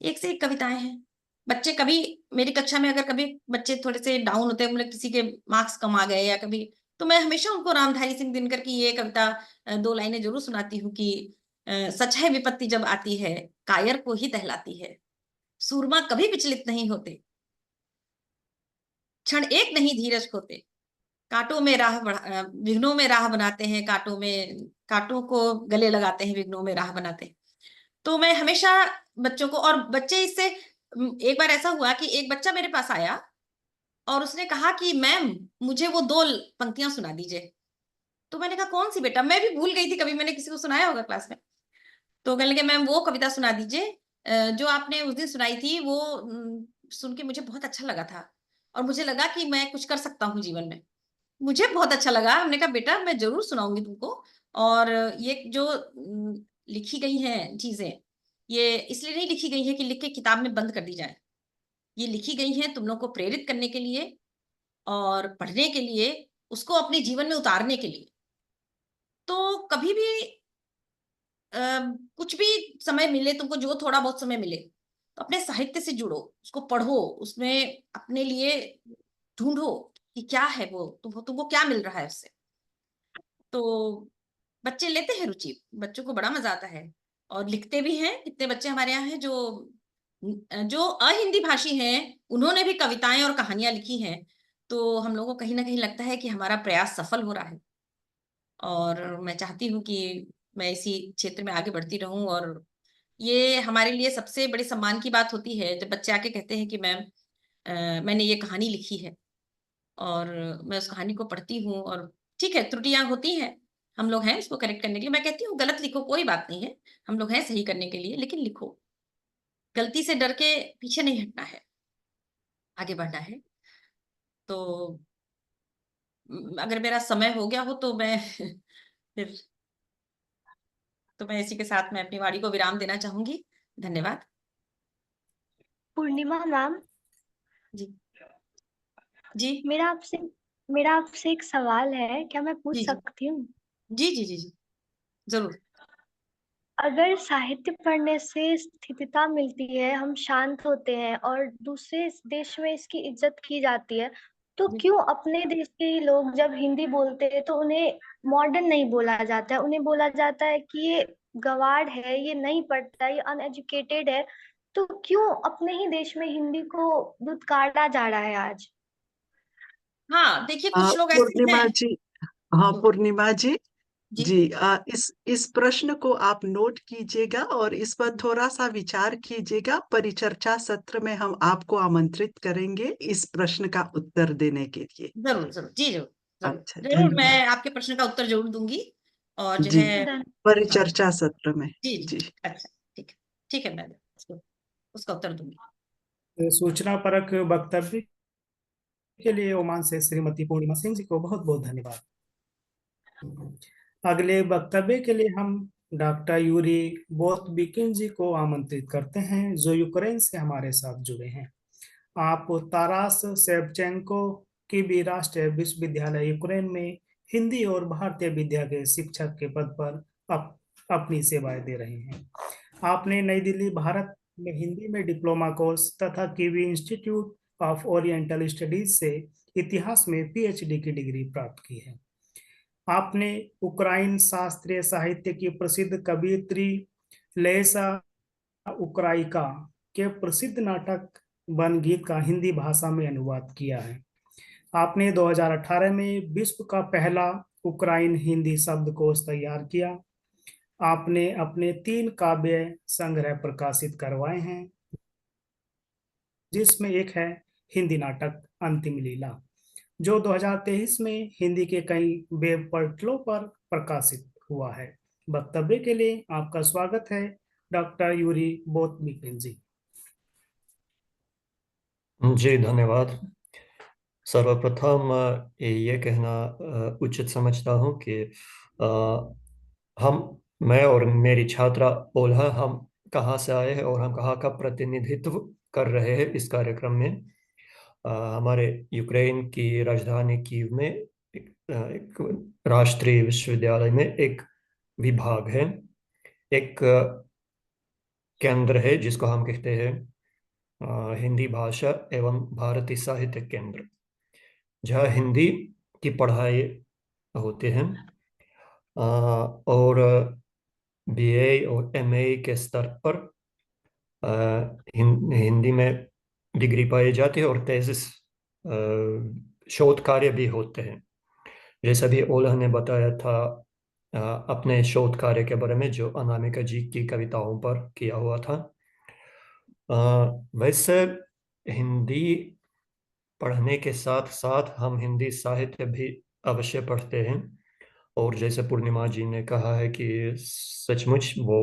एक से एक कविताएं हैं। बच्चे कभी मेरी कक्षा में अगर कभी बच्चे थोड़े से डाउन होते हैं, मतलब किसी के मार्क्स कम आ गए या कभी, तो मैं हमेशा उनको रामधारी सिंह दिनकर की ये कविता 2 लाइनें जरूर सुनाती हूँ कि सच है विपत्ति जब आती है, कायर को ही दहलाती है, सूरमा कभी विचलित नहीं होते, क्षण एक नहीं धीरज खोते, कांटों में विघ्नों में राह बनाते हैं, कांटों को गले लगाते हैं, विघ्नों में राह बनाते हैं। तो मैं हमेशा बच्चों को, और बच्चे इससे, एक बार ऐसा हुआ कि एक बच्चा मेरे पास आया और उसने कहा कि मैम मुझे वो 2 पंक्तियां सुना दीजिए। तो मैंने कहा कौन सी बेटा, मैं भी भूल गई थी, कभी मैंने किसी को सुनाया होगा क्लास में। तो कहने लगे मैम वो कविता सुना दीजिए जो आपने उस दिन सुनाई थी, वो सुन के मुझे बहुत अच्छा लगा था और मुझे लगा कि मैं कुछ कर सकता हूँ जीवन में। मुझे बहुत अच्छा लगा। हमने कहा बेटा मैं ज़रूर सुनाऊँगी तुमको और ये जो लिखी गई हैं चीज़ें, ये इसलिए नहीं लिखी गई हैं कि लिख के किताब में बंद कर दी जाए। ये लिखी गई हैं तुम लोग को प्रेरित करने के लिए और पढ़ने के लिए, उसको अपने जीवन में उतारने के लिए। तो कभी भी अ, कुछ भी समय मिले तुमको, जो थोड़ा बहुत समय मिले, तो अपने साहित्य से जुड़ो, उसको पढ़ो, उसमें अपने लिए ढूँढो कि क्या है वो, तुमको क्या मिल रहा है उससे। तो बच्चे लेते हैं रुचि, बच्चों को बड़ा मज़ा आता है और लिखते भी हैं। कितने बच्चे हमारे यहाँ हैं जो अहिंदी भाषी हैं, उन्होंने भी कविताएँ और कहानियाँ लिखी हैं। तो हम लोगों को कहीं न कहीं लगता है कि हमारा प्रयास सफल हो रहा है और मैं चाहती हूँ कि मैं इसी क्षेत्र में आगे बढ़ती रहूँ और ये हमारे लिए सबसे बड़े सम्मान की बात होती है जब बच्चे आके कहते हैं कि मैम मैंने ये कहानी लिखी है और मैं उस कहानी को पढ़ती हूँ और ठीक है, त्रुटियाँ होती हैं, हम लोग हैं उसको करेक्ट करने के लिए। मैं कहती हूँ गलत लिखो कोई बात नहीं है, हम लोग हैं सही करने के लिए, लेकिन लिखो। गलती से डर के पीछे नहीं हटना है, आगे बढ़ना है। तो अगर मेरा समय हो गया हो तो मैं फिर इसी के साथ मैं अपनी वाणी को विराम देना चाहूँगी। धन्यवाद। पूर्णिमा मैम, जी। जी। मेरा आपसे एक सवाल है, क्या मैं पूछ जी, जी। सकती हूँ? जी, जी, जी, जी। ज़रूर। अगर साहित्य पढ़ने से स्थिरता मिलती है, हम शांत होते हैं और दूसरे देश में इसकी इज्जत की जाती है, तो जी। क्यों अपने देश के ही लोग जब हिंदी बोलते हैं तो उन्हें मॉडर्न नहीं बोला जाता है, उन्हें बोला जाता है कि ये गवार है, ये नहीं पढ़ता, ये अनएजुकेटेड है। तो क्यों अपने ही देश में हिंदी को दुत्कारा जा रहा है आज? हाँ, देखिए कुछ लोग ऐसे पूर्णिमा हैं। जी, हाँ तो पूर्णिमा जी, जी, जी इस प्रश्न को आप नोट कीजिएगा और इस पर थोड़ा सा विचार कीजिएगा। परिचर्चा सत्र में हम आपको आमंत्रित करेंगे इस प्रश्न का उत्तर देने के लिए। ज़रूर, ज़रूर। जी, ज़रूर, ज़रूर। अच्छा, ज़रूर धन्यवाद मैं आपके प्रश्न का उत्तर ज़रूर दूँगी और जो जी। है धन हाँ, परिचर्चा सत्र में जी, जी। जी। अच्छा, ठीक है। ठीक है, मैं उसका उत्तर दूँगी। सूचना परक वक्तव्य के लिए ओमान से श्रीमती पूर्णिमा सिंह जी को बहुत बहुत धन्यवाद। अगले वक्तव्य के लिए हम डॉक्टर यूरी बोतबिकिन जी को आमंत्रित करते हैं जो यूक्रेन से हमारे साथ जुड़े हैं। आप तारास शेवचेंको की भी राष्ट्रीय विश्वविद्यालय यूक्रेन में हिंदी और भारतीय विद्या के शिक्षक के पद पर अपनी सेवाएं दे रहे हैं। आपने नई दिल्ली भारत में हिंदी में डिप्लोमा कोर्स तथा kiwi institute of oriental studies से इतिहास में पीएचडी की डिग्री प्राप्त की है। आपने उक्राइन शास्त्रीय साहित्य की प्रसिद्ध कवयित्री लेसा उक्राइका के प्रसिद्ध नाटक वन गीत का हिंदी भाषा में अनुवाद किया है। आपने 2018 में विश्व का पहला उक्राइन हिंदी शब्दकोश तैयार किया। आपने अपने 3 काव्य संग्रह प्रकाशित करवाए हैं, जिसमें एक है हिंदी नाटक अंतिम लीला, जो 2023 में हिंदी के कई वेब पोर्टलों पर प्रकाशित हुआ है। वक्तव्य के लिए आपका स्वागत है डॉक्टर यूरी बोतबिकिन जी। जी धन्यवाद। सर्वप्रथम ये कहना उचित समझता हूँ कि मैं और मेरी छात्रा ओल्हा हम कहाँ से आए हैं और हम कहाँ का प्रतिनिधित्व कर रहे हैं इस कार्यक्रम में। हमारे यूक्रेन की राजधानी कीव में एक राष्ट्रीय विश्वविद्यालय में एक विभाग है, एक केंद्र है जिसको हम कहते हैं हिंदी भाषा एवं भारतीय साहित्य केंद्र, जहाँ हिंदी की पढ़ाई होते हैं और बीए और एमए के स्तर पर हिंदी में डिग्री पाई जाती है और थेसिस शोध कार्य भी होते हैं। जैसा भी ओला ने बताया था अपने शोध कार्य के बारे में जो अनामिका जी की कविताओं पर किया हुआ था। वैसे हिंदी पढ़ने के साथ साथ हम हिंदी साहित्य भी अवश्य पढ़ते हैं और जैसे पूर्णिमा जी ने कहा है कि सचमुच वो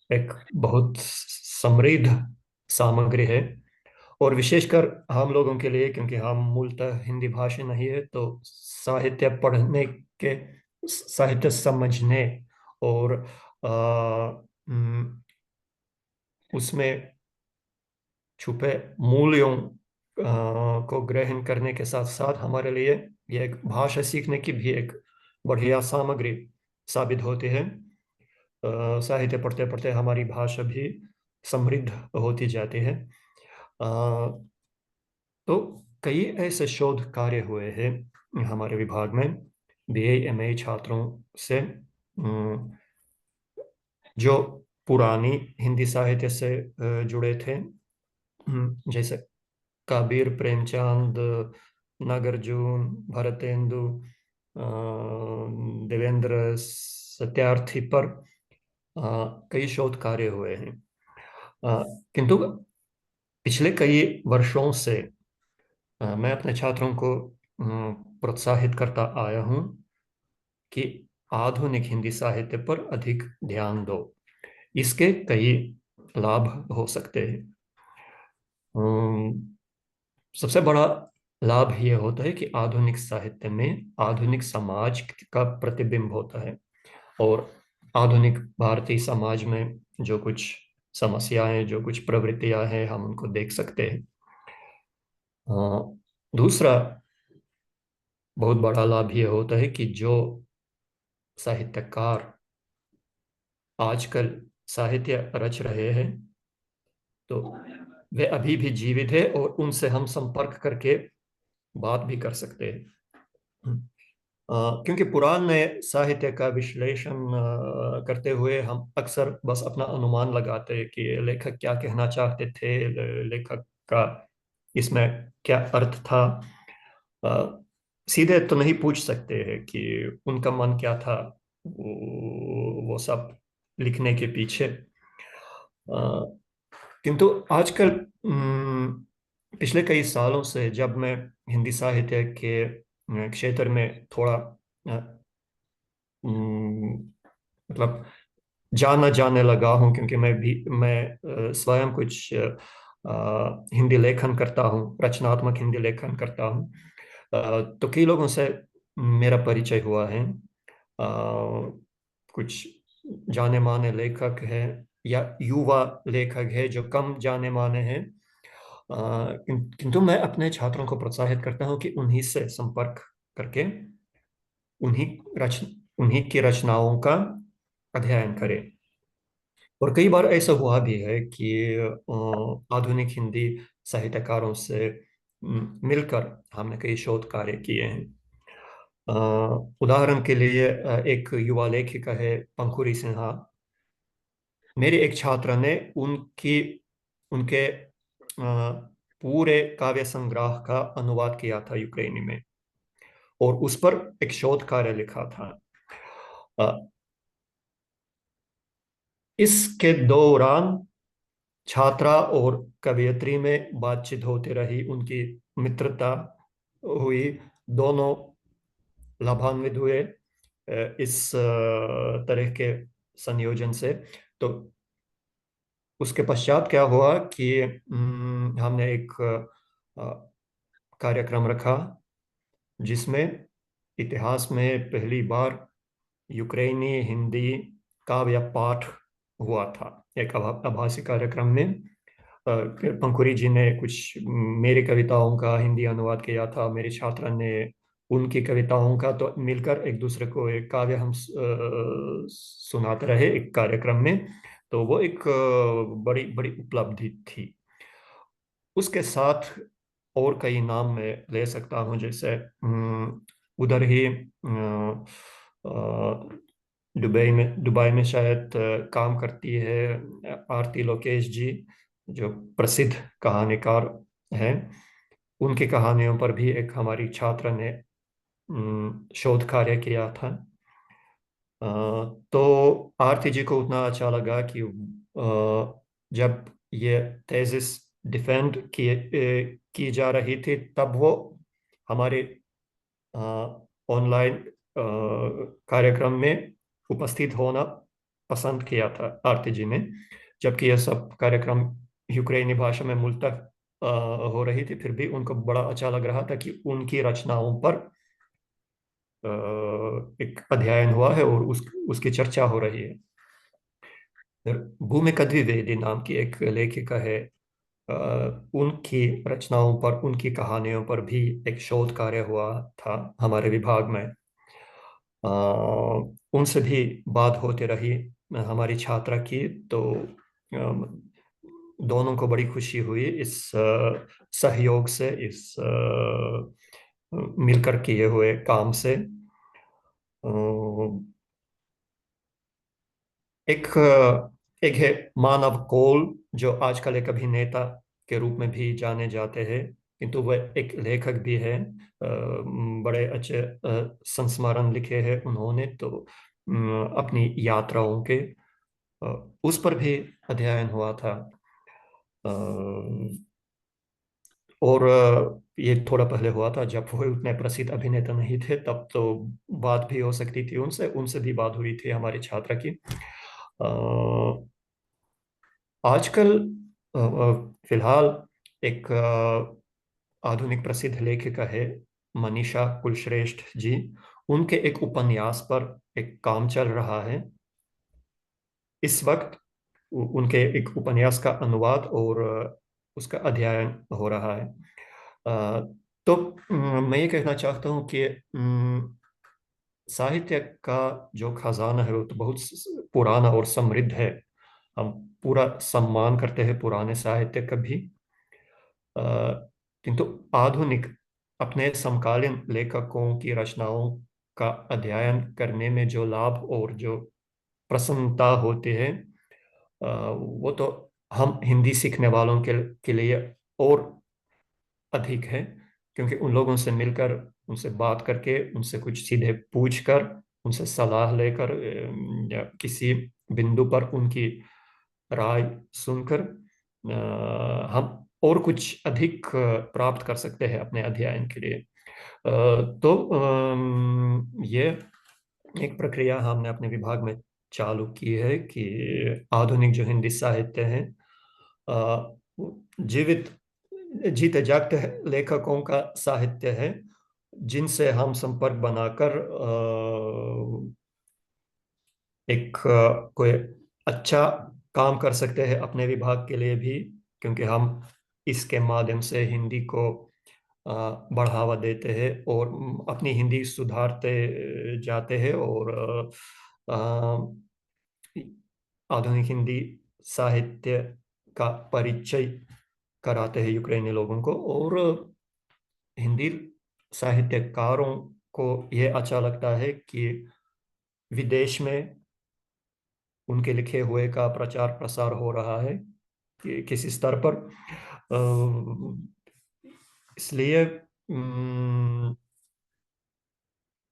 एक बहुत समृद्ध सामग्री है। और विशेषकर हम लोगों के लिए, क्योंकि हम मूलतः हिंदी भाषी नहीं है, तो साहित्य पढ़ने के, साहित्य समझने और उसमें छुपे मूल्यों को ग्रहण करने के साथ साथ हमारे लिए ये एक भाषा सीखने की भी एक बढ़िया सामग्री साबित होती है। साहित्य पढ़ते पढ़ते हमारी भाषा भी समृद्ध होती जाती है। तो कई ऐसे शोध कार्य हुए हैं हमारे विभाग में बीए एमए छात्रों से, जो पुरानी हिंदी साहित्य से जुड़े थे, जैसे कबीर, प्रेमचंद, नागार्जुन, भरतेंदु, देवेंद्र सत्यार्थी पर कई शोध कार्य हुए हैं। किंतु पिछले कई वर्षों से मैं अपने छात्रों को प्रोत्साहित करता आया हूं कि आधुनिक हिंदी साहित्य पर अधिक ध्यान दो। इसके कई लाभ हो सकते हैं। सबसे बड़ा लाभ यह होता है कि आधुनिक साहित्य में आधुनिक समाज का प्रतिबिंब होता है, और आधुनिक भारतीय समाज में जो कुछ समस्याएं, जो कुछ प्रवृत्तियां हैं, हम उनको देख सकते हैं। दूसरा बहुत बड़ा लाभ यह होता है कि जो साहित्यकार आजकल साहित्य रच रहे हैं, तो वे अभी भी जीवित है और उनसे हम संपर्क करके बात भी कर सकते हैं। क्योंकि पुराने साहित्य का विश्लेषण करते हुए हम अक्सर बस अपना अनुमान लगाते हैं कि लेखक क्या कहना चाहते थे, लेखक का इसमें क्या अर्थ था। सीधे तो नहीं पूछ सकते हैं कि उनका मन क्या था वो सब लिखने के पीछे। किंतु आजकल पिछले कई सालों से जब मैं हिंदी साहित्य के क्षेत्र में थोड़ा मतलब जानना जाने लगा हूँ, क्योंकि मैं स्वयं कुछ हिंदी लेखन करता हूँ, रचनात्मक हिंदी लेखन करता हूँ। तो कई लोगों से मेरा परिचय हुआ है। कुछ जाने माने लेखक हैं या युवा लेखक है जो कम जाने माने हैं, किंतु मैं अपने छात्रों को प्रोत्साहित करता हूं कि उन्हीं से संपर्क करके उन्हीं की रचनाओं का अध्ययन करें। और कई बार ऐसा हुआ भी है कि आधुनिक हिंदी साहित्यकारों से मिलकर हमने कई शोध कार्य किए हैं। उदाहरण के लिए एक युवा लेखिका है पंखुरी सिन्हा। मेरे एक छात्र ने उनके पूरे काव्य संग्रह का अनुवाद किया था यूक्रेनी में, और उस पर एक शोध कार्य लिखा था। इसके दौरान छात्रा और कवयित्री में बातचीत होती रही, उनकी मित्रता हुई, दोनों लाभान्वित हुए इस तरह के संयोजन से। तो उसके पश्चात क्या हुआ कि हमने एक कार्यक्रम रखा जिसमें इतिहास में पहली बार यूक्रेनी हिंदी काव्य पाठ हुआ था, एक आभासी कार्यक्रम में। पंखुरी जी ने कुछ मेरी कविताओं का हिंदी अनुवाद किया था, मेरे छात्र ने उनकी कविताओं का, तो मिलकर एक दूसरे को एक काव्य हम सुनाते रहे एक कार्यक्रम में। तो वो एक बड़ी बड़ी उपलब्धि थी। उसके साथ और कई नाम मैं ले सकता हूँ, जैसे उधर ही दुबई में शायद काम करती है आरती लोकेश जी, जो प्रसिद्ध कहानीकार हैं। उनकी कहानियों पर भी एक हमारी छात्र ने शोध कार्य किया था। तो आरती जी को उतना अच्छा लगा कि जब ये थेसिस डिफेंड की जा रही थी, तब वो हमारे ऑनलाइन कार्यक्रम में उपस्थित होना पसंद किया था आरती जी ने, जबकि यह सब कार्यक्रम यूक्रेनी भाषा में मूलतः हो रही थी, फिर भी उनको बड़ा अच्छा लग रहा था कि उनकी रचनाओं पर एक अध्ययन हुआ है और उसकी चर्चा हो रही है। फिर भूमिका द्विवेदी नाम की एक लेखिका है, उनकी रचनाओं पर, उनकी कहानियों पर भी एक शोध कार्य हुआ था हमारे विभाग में। उनसे भी बात होती रही हमारी छात्रा की, तो दोनों को बड़ी खुशी हुई इस सहयोग से, इस मिलकर किए हुए काम से। एक एक है मानव कौल, जो आजकल एक अभिनेता के रूप में भी जाने जाते हैं, किंतु वह एक लेखक भी है। बड़े अच्छे संस्मरण लिखे हैं उन्होंने, तो अपनी यात्राओं के उस पर भी अध्ययन हुआ था। और ये थोड़ा पहले हुआ था, जब वो उतने प्रसिद्ध अभिनेता नहीं थे, तब तो बात भी हो सकती थी उनसे उनसे भी बात हुई थी हमारी छात्रा की। आजकल फिलहाल एक आधुनिक प्रसिद्ध लेखिका है मनीषा कुलश्रेष्ठ जी, उनके एक उपन्यास पर एक काम चल रहा है इस वक्त। उनके एक उपन्यास का अनुवाद और उसका अध्ययन हो रहा है। तो मैं ये कहना चाहता हूँ कि साहित्य का जो खजाना है वो तो बहुत पुराना और समृद्ध है। हम पूरा सम्मान करते हैं पुराने साहित्य का भी, किंतु आधुनिक अपने समकालीन लेखकों की रचनाओं का अध्ययन करने में जो लाभ और जो प्रसन्नता होती है, वो तो हम हिंदी सीखने वालों के लिए और अधिक है, क्योंकि उन लोगों से मिलकर, उनसे बात करके, उनसे कुछ सीधे पूछकर, उनसे सलाह लेकर, या किसी बिंदु पर उनकी राय सुनकर हम और कुछ अधिक प्राप्त कर सकते हैं अपने अध्ययन के लिए। तो ये एक प्रक्रिया हमने अपने विभाग में चालू की है कि आधुनिक जो हिंदी साहित्य है, जीवित जीते जागते लेखकों का साहित्य है, जिनसे हम संपर्क बनाकर एक कोई अच्छा काम कर सकते हैं अपने विभाग के लिए भी, क्योंकि हम इसके माध्यम से हिंदी को बढ़ावा देते हैं और अपनी हिंदी सुधारते जाते हैं, और आधुनिक हिंदी साहित्य का परिचय कराते हैं यूक्रेनी लोगों को। और हिंदी साहित्यकारों को यह अच्छा लगता है कि विदेश में उनके लिखे हुए का प्रचार प्रसार हो रहा है कि किसी स्तर पर। इसलिए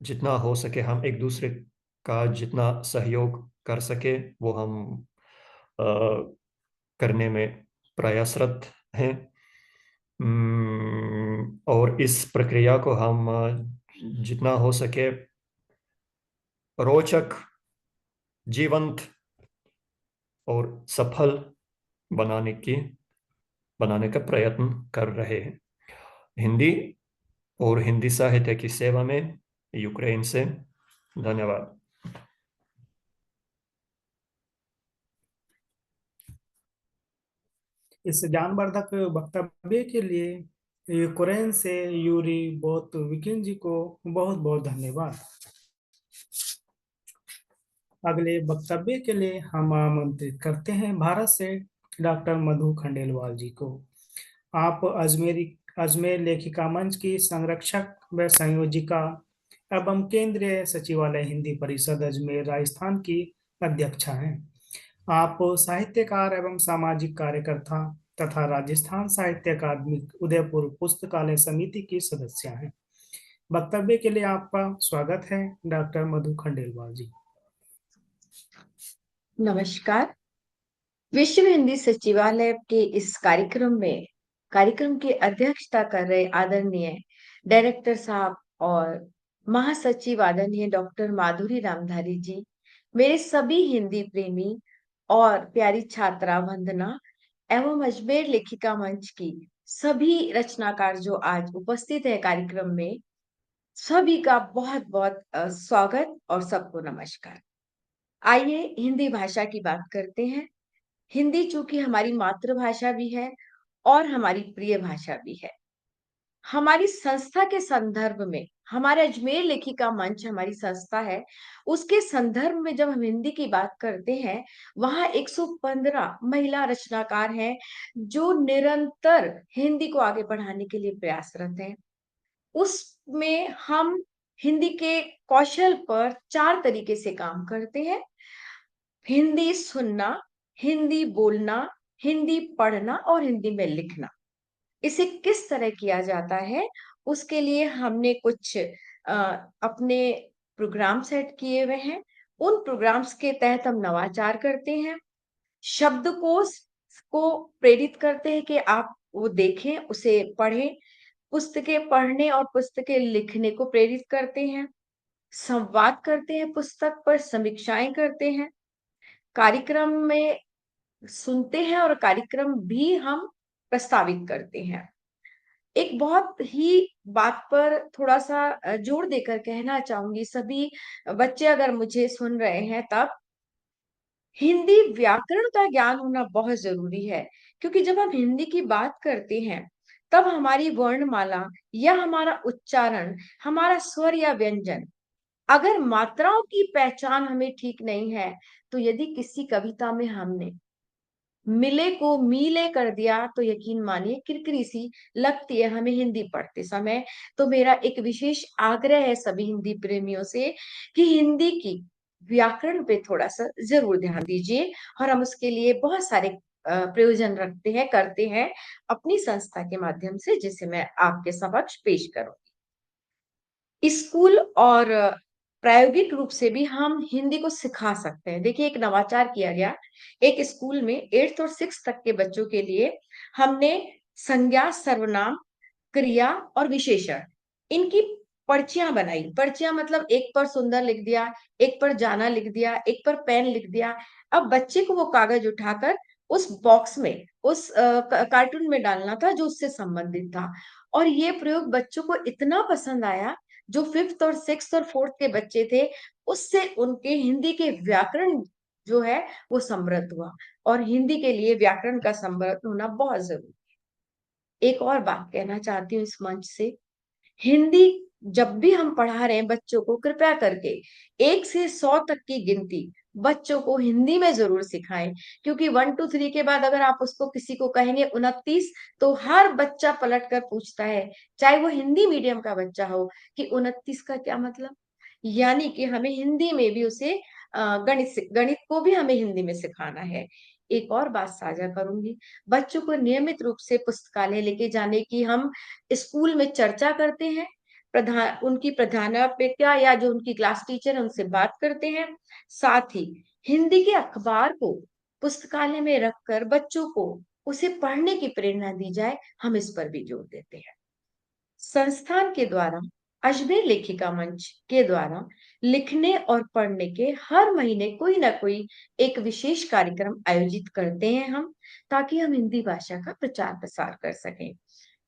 जितना हो सके हम एक दूसरे का जितना सहयोग कर सके वो हम करने में प्रयासरत हैं। और इस प्रक्रिया को हम जितना हो सके रोचक, जीवंत और सफल बनाने का प्रयत्न कर रहे हैं। हिंदी और हिंदी साहित्य की सेवा में यूक्रेन से धन्यवाद। इस ज्ञानवर्धक वक्तव्य के लिए यूक्रेन से यूरी बोतविकिन जी को बहुत बहुत धन्यवाद। अगले वक्तव्य के लिए हम आमंत्रित करते हैं भारत से डॉक्टर मधु खंडेलवाल जी को। आप अजमेर लेखिका मंच की संरक्षक व संयोजिका एवं केंद्रीय सचिवालय हिंदी परिषद अजमेर राजस्थान की अध्यक्षा हैं। आप साहित्यकार एवं सामाजिक कार्यकर्ता तथा राजस्थान साहित्य अकादमी उदयपुर पुस्तकालय समिति की सदस्य हैं। वक्तव्य के लिए आपका स्वागत है डॉक्टर मधु खंडेलवाल जी। नमस्कार। विश्व हिंदी सचिवालय के इस कार्यक्रम की अध्यक्षता कर रहे आदरणीय डायरेक्टर साहब और महासचिव आदरणीय डॉक्टर माधुरी रामधारी जी, मेरे सभी हिंदी प्रेमी और प्यारी छात्रा वंदना एवं अजमेर लेखिका मंच की सभी रचनाकार जो आज उपस्थित है कार्यक्रम में, सभी का बहुत बहुत स्वागत और सबको नमस्कार। आइए हिंदी भाषा की बात करते हैं। हिंदी चूंकि हमारी मातृभाषा भी है और हमारी प्रिय भाषा भी है। हमारी संस्था के संदर्भ में, हमारे अजमेर लेखिका मंच हमारी संस्था है, उसके संदर्भ में जब हम हिंदी की बात करते हैं, वहां 115 महिला रचनाकार हैं जो निरंतर हिंदी को आगे बढ़ाने के लिए प्रयासरत हैं। उसमें हम हिंदी के कौशल पर 4 तरीके से काम करते हैं: हिंदी सुनना, हिंदी बोलना, हिंदी पढ़ना और हिंदी में लिखना। इसे किस तरह किया जाता है, उसके लिए हमने कुछ अपने प्रोग्राम सेट किए हुए हैं। उन प्रोग्राम्स के तहत हम नवाचार करते हैं, शब्दकोश को प्रेरित करते हैं कि आप वो देखें, उसे पढ़ें, पुस्तकें पढ़ने और पुस्तकें लिखने को प्रेरित करते हैं, संवाद करते हैं, पुस्तक पर समीक्षाएं करते हैं, कार्यक्रम में सुनते हैं और कार्यक्रम भी हम प्रस्तावित करते हैं। एक बहुत ही बात पर थोड़ा-सा जोर देकर कहना चाहूँगी, सभी बच्चे अगर मुझे सुन रहे हैं तब, हिंदी व्याकरण का ज्ञान होना बहुत ज़रूरी है, क्योंकि जब हम हिंदी की बात करते हैं, तब हमारी वर्णमाला या हमारा उच्चारण, हमारा स्वर या व्यंजन, अगर मात्राओं की पहचान हमें ठीक नहीं है, तो यदि किसी कविता में हमने मिले को मीले कर दिया तो यकीन मानिए किरकिरी सी लगती है हमें हिंदी पढ़ते समय। तो मेरा एक विशेष आग्रह है सभी हिंदी प्रेमियों से कि हिंदी की व्याकरण पे थोड़ा-सा ज़रूर ध्यान दीजिए, और हम उसके लिए बहुत सारे प्रयोजन रखते हैं, करते हैं अपनी संस्था के माध्यम से, जिसे मैं आपके समक्ष पेश करूँगी। स्कूल और प्रायोगिक रूप से भी हम हिंदी को सिखा सकते हैं। देखिए, एक नवाचार किया गया, एक स्कूल में 8th और 6th तक के बच्चों के लिए हमने संज्ञा, सर्वनाम, क्रिया और विशेषण, इनकी पर्चियां बनाई। पर्चियां मतलब एक पर सुंदर लिख दिया, एक पर जाना लिख दिया, एक पर पेन लिख दिया। अब बच्चे को वो कागज उठाकर उस बॉक्स में, उस कार्टून में डालना था जो उससे संबंधित था। और ये प्रयोग बच्चों को इतना पसंद आया, जो 5th और 6th और 4th के बच्चे थे, उससे उनके हिंदी के व्याकरण जो है वो समृद्ध हुआ, और हिंदी के लिए व्याकरण का समृद्ध होना बहुत जरूरी। एक और बात कहना चाहती हूँ इस मंच से, हिंदी जब भी हम पढ़ा रहे हैं बच्चों को, कृपया करके 1 से 100 तक की गिनती बच्चों को हिंदी में जरूर सिखाएं, क्योंकि 1 2 3 के बाद अगर आप उसको किसी को कहेंगे 29, तो हर बच्चा पलट कर पूछता है, चाहे वो हिंदी मीडियम का बच्चा हो, कि 29 का क्या मतलब। यानी कि हमें हिंदी में भी उसे गणित को भी हमें हिंदी में सिखाना है। एक और बात साझा करूंगी, बच्चों को नियमित रूप से पुस्तकालय लेके जाने की हम स्कूल में चर्चा करते हैं। उनकी प्रधानाध्यापिका या जो उनकी क्लास टीचर है उनसे बात करते हैं। साथ ही हिंदी के अखबार को पुस्तकालय में रखकर बच्चों को उसे पढ़ने की प्रेरणा दी जाए, हम इस पर भी जोर देते हैं। संस्थान के द्वारा, अजमेर लेखिका मंच के द्वारा लिखने और पढ़ने के हर महीने कोई ना कोई एक विशेष कार्यक्रम आयोजित करते हैं हम, ताकि हम हिंदी भाषा का प्रचार प्रसार कर सकें।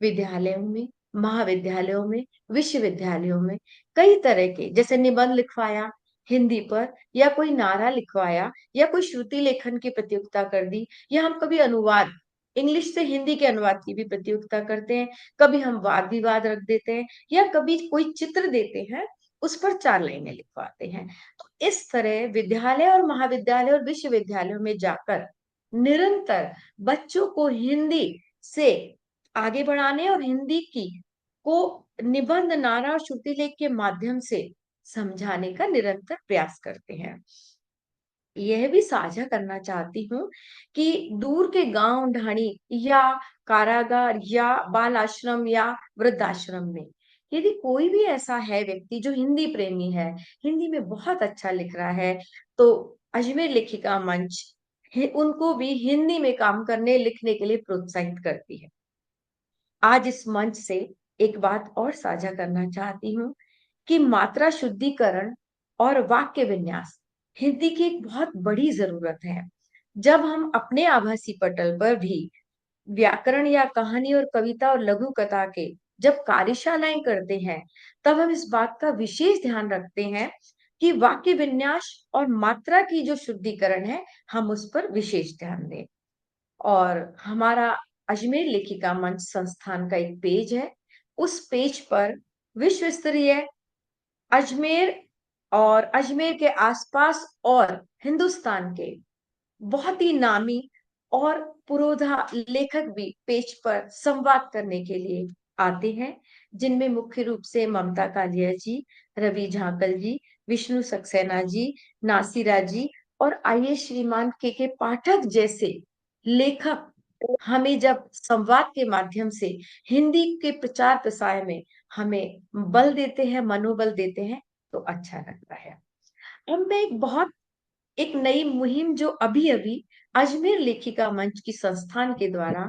विद्यालयों में, महाविद्यालयों में, विश्वविद्यालयों में कई तरह के, जैसे निबंध लिखवाया हिंदी पर, या कोई नारा लिखवाया, या कोई श्रुति लेखन की प्रतियोगिता कर दी, या हम कभी अनुवाद, इंग्लिश से हिंदी के अनुवाद की भी प्रतियोगिता करते हैं। कभी हम वाद विवाद रख देते हैं, या कभी कोई चित्र देते हैं, उस पर 4 लाइनें लिखवाते हैं। तो इस तरह विद्यालय और महाविद्यालय और विश्वविद्यालयों में जाकर निरंतर बच्चों को हिंदी से आगे बढ़ाने और हिंदी की को निबंध, नारा और श्रुति लेख के माध्यम से समझाने का निरंतर प्रयास करते हैं। यह भी साझा करना चाहती हूँ कि दूर के गांव ढाणी या कारागार या बाल आश्रम या वृद्धाश्रम में यदि कोई भी ऐसा है व्यक्ति जो हिंदी प्रेमी है, हिंदी में बहुत अच्छा लिख रहा है, तो अजमेर लेखिका मंच उनको भी हिंदी में काम करने, लिखने के लिए प्रोत्साहित करती है। आज इस मंच से एक बात और साझा करना चाहती हूँ कि मात्रा शुद्धिकरण और वाक्य विन्यास हिंदी की एक बहुत बड़ी जरूरत है। जब हम अपने आभासी पटल पर भी व्याकरण या कहानी और कविता और लघु कथा के जब कार्यशालाएं करते हैं, तब हम इस बात का विशेष ध्यान रखते हैं कि वाक्य विन्यास और मात्रा की जो शुद्धिकरण है, हम उस पर विशेष ध्यान दें। और हमारा अजमेर लेखिका मंच संस्थान का एक पेज है। उस पेज पर विश्व स्तरीय अजमेर और अजमेर के आसपास और हिंदुस्तान के बहुत ही नामी और पुरोधा लेखक भी पेज पर संवाद करने के लिए आते हैं, जिनमें मुख्य रूप से ममता कालिया जी, रवि झांकल जी, विष्णु सक्सेना जी, नासिरा जी और आइए श्रीमान के पाठक जैसे लेखक हमें जब संवाद के माध्यम से हिंदी के प्रचार प्रसार में हमें बल देते हैं, मनोबल देते हैं, तो अच्छा लगता है। अब मैं एक नई मुहिम जो अभी अभी अजमेर लेखिका मंच की संस्थान के द्वारा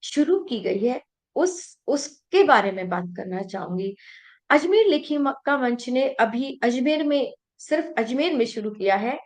शुरू की गई है, उसके बारे में बात करना चाहूंगी। अजमेर लेखिका मंच ने अभी अजमेर में, सिर्फ अजमेर में शुरू किया है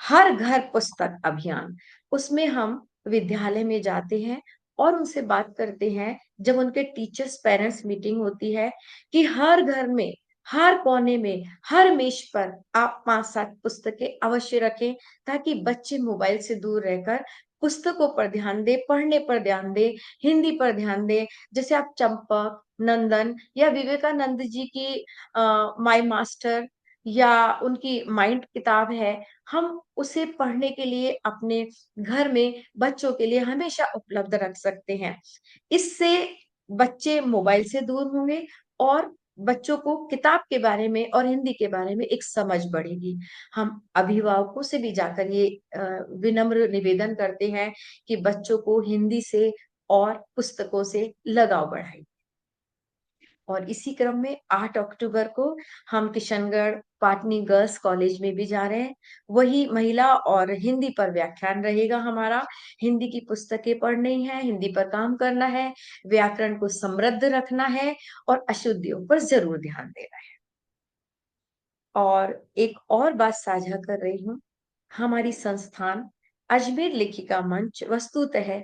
हर घर पुस्तक अभियान। उसमें हम विद्यालय में जाते हैं और उनसे बात करते हैं, जब उनके टीचर्स पेरेंट्स मीटिंग होती है, कि हर घर में, हर कोने में, हर मेज पर आप 5-7 पुस्तकें अवश्य रखें, ताकि बच्चे मोबाइल से दूर रहकर पुस्तकों पर ध्यान दे, पढ़ने पर ध्यान दे, हिंदी पर ध्यान दे। जैसे आप चंपक, नंदन या विवेकानंद जी की माय मास्टर या उनकी माइंड किताब है, हम उसे पढ़ने के लिए अपने घर में बच्चों के लिए हमेशा उपलब्ध रख सकते हैं। इससे बच्चे मोबाइल से दूर होंगे और बच्चों को किताब के बारे में और हिंदी के बारे में एक समझ बढ़ेगी। हम अभिभावकों से भी जाकर ये विनम्र निवेदन करते हैं कि बच्चों को हिंदी से और पुस्तकों से लगाव बढ़ाइए। और इसी क्रम में 8 अक्टूबर को हम किशनगढ़ पाटनी गर्ल्स कॉलेज में भी जा रहे हैं। वही महिला और हिंदी पर व्याख्यान रहेगा हमारा। हिंदी की पुस्तकें पढ़नी है, हिंदी पर काम करना है, व्याकरण को समृद्ध रखना है और अशुद्धियों पर जरूर ध्यान देना है। और एक और बात साझा कर रही हूँ, हमारी संस्थान अजमेर लेखिका मंच वस्तुतः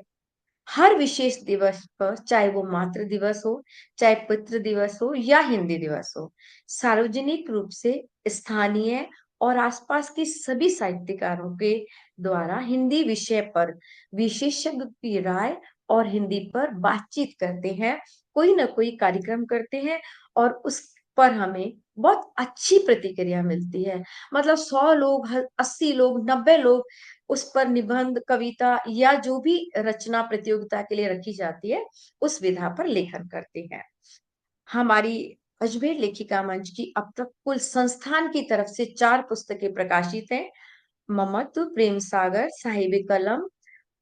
हर विशेष दिवस पर, चाहे वो मातृ दिवस हो, चाहे पितृ दिवस हो या हिंदी दिवस हो, सार्वजनिक रूप से स्थानीय और आसपास के सभी साहित्यकारों के द्वारा हिंदी विषय पर विशेषज्ञ की राय और हिंदी पर बातचीत करते हैं, कोई ना कोई कार्यक्रम करते हैं और उस पर हमें बहुत अच्छी प्रतिक्रिया मिलती है। मतलब 100 लोग, 80 लोग, 90 लोग उस पर निबंध, कविता या जो भी रचना प्रतियोगिता के लिए रखी जाती है, उस विधा पर लेखन करते हैं। हमारी अजमेर लेखिका मंच की अब तक कुल संस्थान की तरफ से 4 पुस्तकें प्रकाशित हैं। ममत्व, प्रेम सागर, साहिब कलम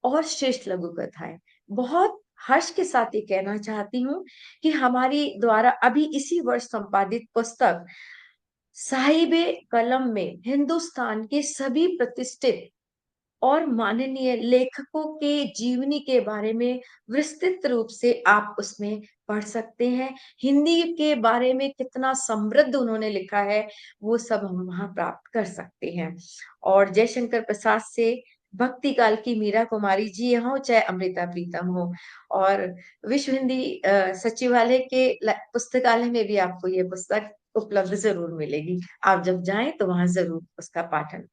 और श्रेष्ठ लघु कथाएं। बहुत हर्ष के साथ ये कहना चाहती हूँ कि हमारी द्वारा अभी इसी वर्ष संपादित पुस्तक साहिब कलम में हिंदुस्तान के सभी प्रतिष्ठित और माननीय लेखकों के जीवनी के बारे में विस्तृत रूप से आप उसमें पढ़ सकते हैं। हिंदी के बारे में कितना समृद्ध उन्होंने लिखा है, वो सब हम वहां प्राप्त कर सकते हैं। और जयशंकर प्रसाद से भक्ति काल की मीरा कुमारी जी हो, चाहे अमृता प्रीतम हो, और विश्व हिंदी सचिवालय के पुस्तकालय में भी आपको ये पुस्तक उपलब्ध जरूर मिलेगी। आप जब जाएं तो वहां जरूर उसका पाठन।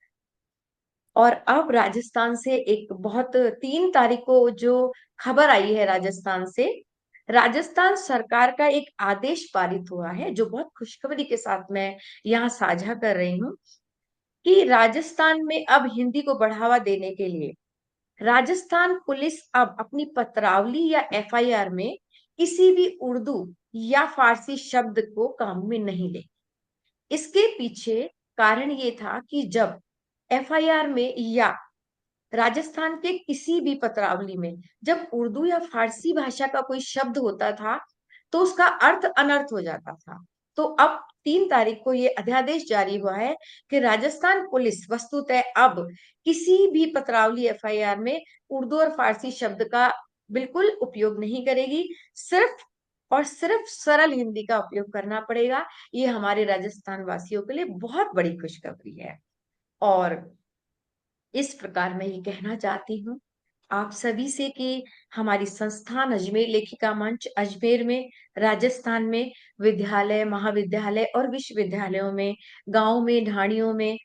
और अब राजस्थान से एक बहुत 3 तारीख को जो खबर आई है राजस्थान से, राजस्थान सरकार का एक आदेश पारित हुआ है, जो बहुत खुशखबरी के साथ मैं यहाँ साझा कर रही हूँ, कि राजस्थान में अब हिंदी को बढ़ावा देने के लिए राजस्थान पुलिस अब अपनी पत्रावली या एफआईआर में किसी भी उर्दू या फारसी शब्द को काम में नहीं ले। इसके पीछे कारण ये था कि जब एफआईआर में या राजस्थान के किसी भी पत्रावली में जब उर्दू या फारसी भाषा का कोई शब्द होता था, तो उसका अर्थ अनर्थ हो जाता था। तो अब 3 तारीख को ये अध्यादेश जारी हुआ है कि राजस्थान पुलिस वस्तुतः अब किसी भी पत्रावली एफआईआर में उर्दू और फारसी शब्द का बिल्कुल उपयोग नहीं करेगी, सिर्फ और सिर्फ सरल हिंदी का उपयोग करना पड़ेगा। ये हमारे राजस्थान वासियों के लिए बहुत बड़ी खुशखबरी है। और इस प्रकार मैं ये कहना चाहती हूँ आप सभी से कि हमारी संस्थान अजमेर लेखिका मंच अजमेर में, राजस्थान में विद्यालय, महाविद्यालय और विश्वविद्यालयों में, गांव में, ढाणियों में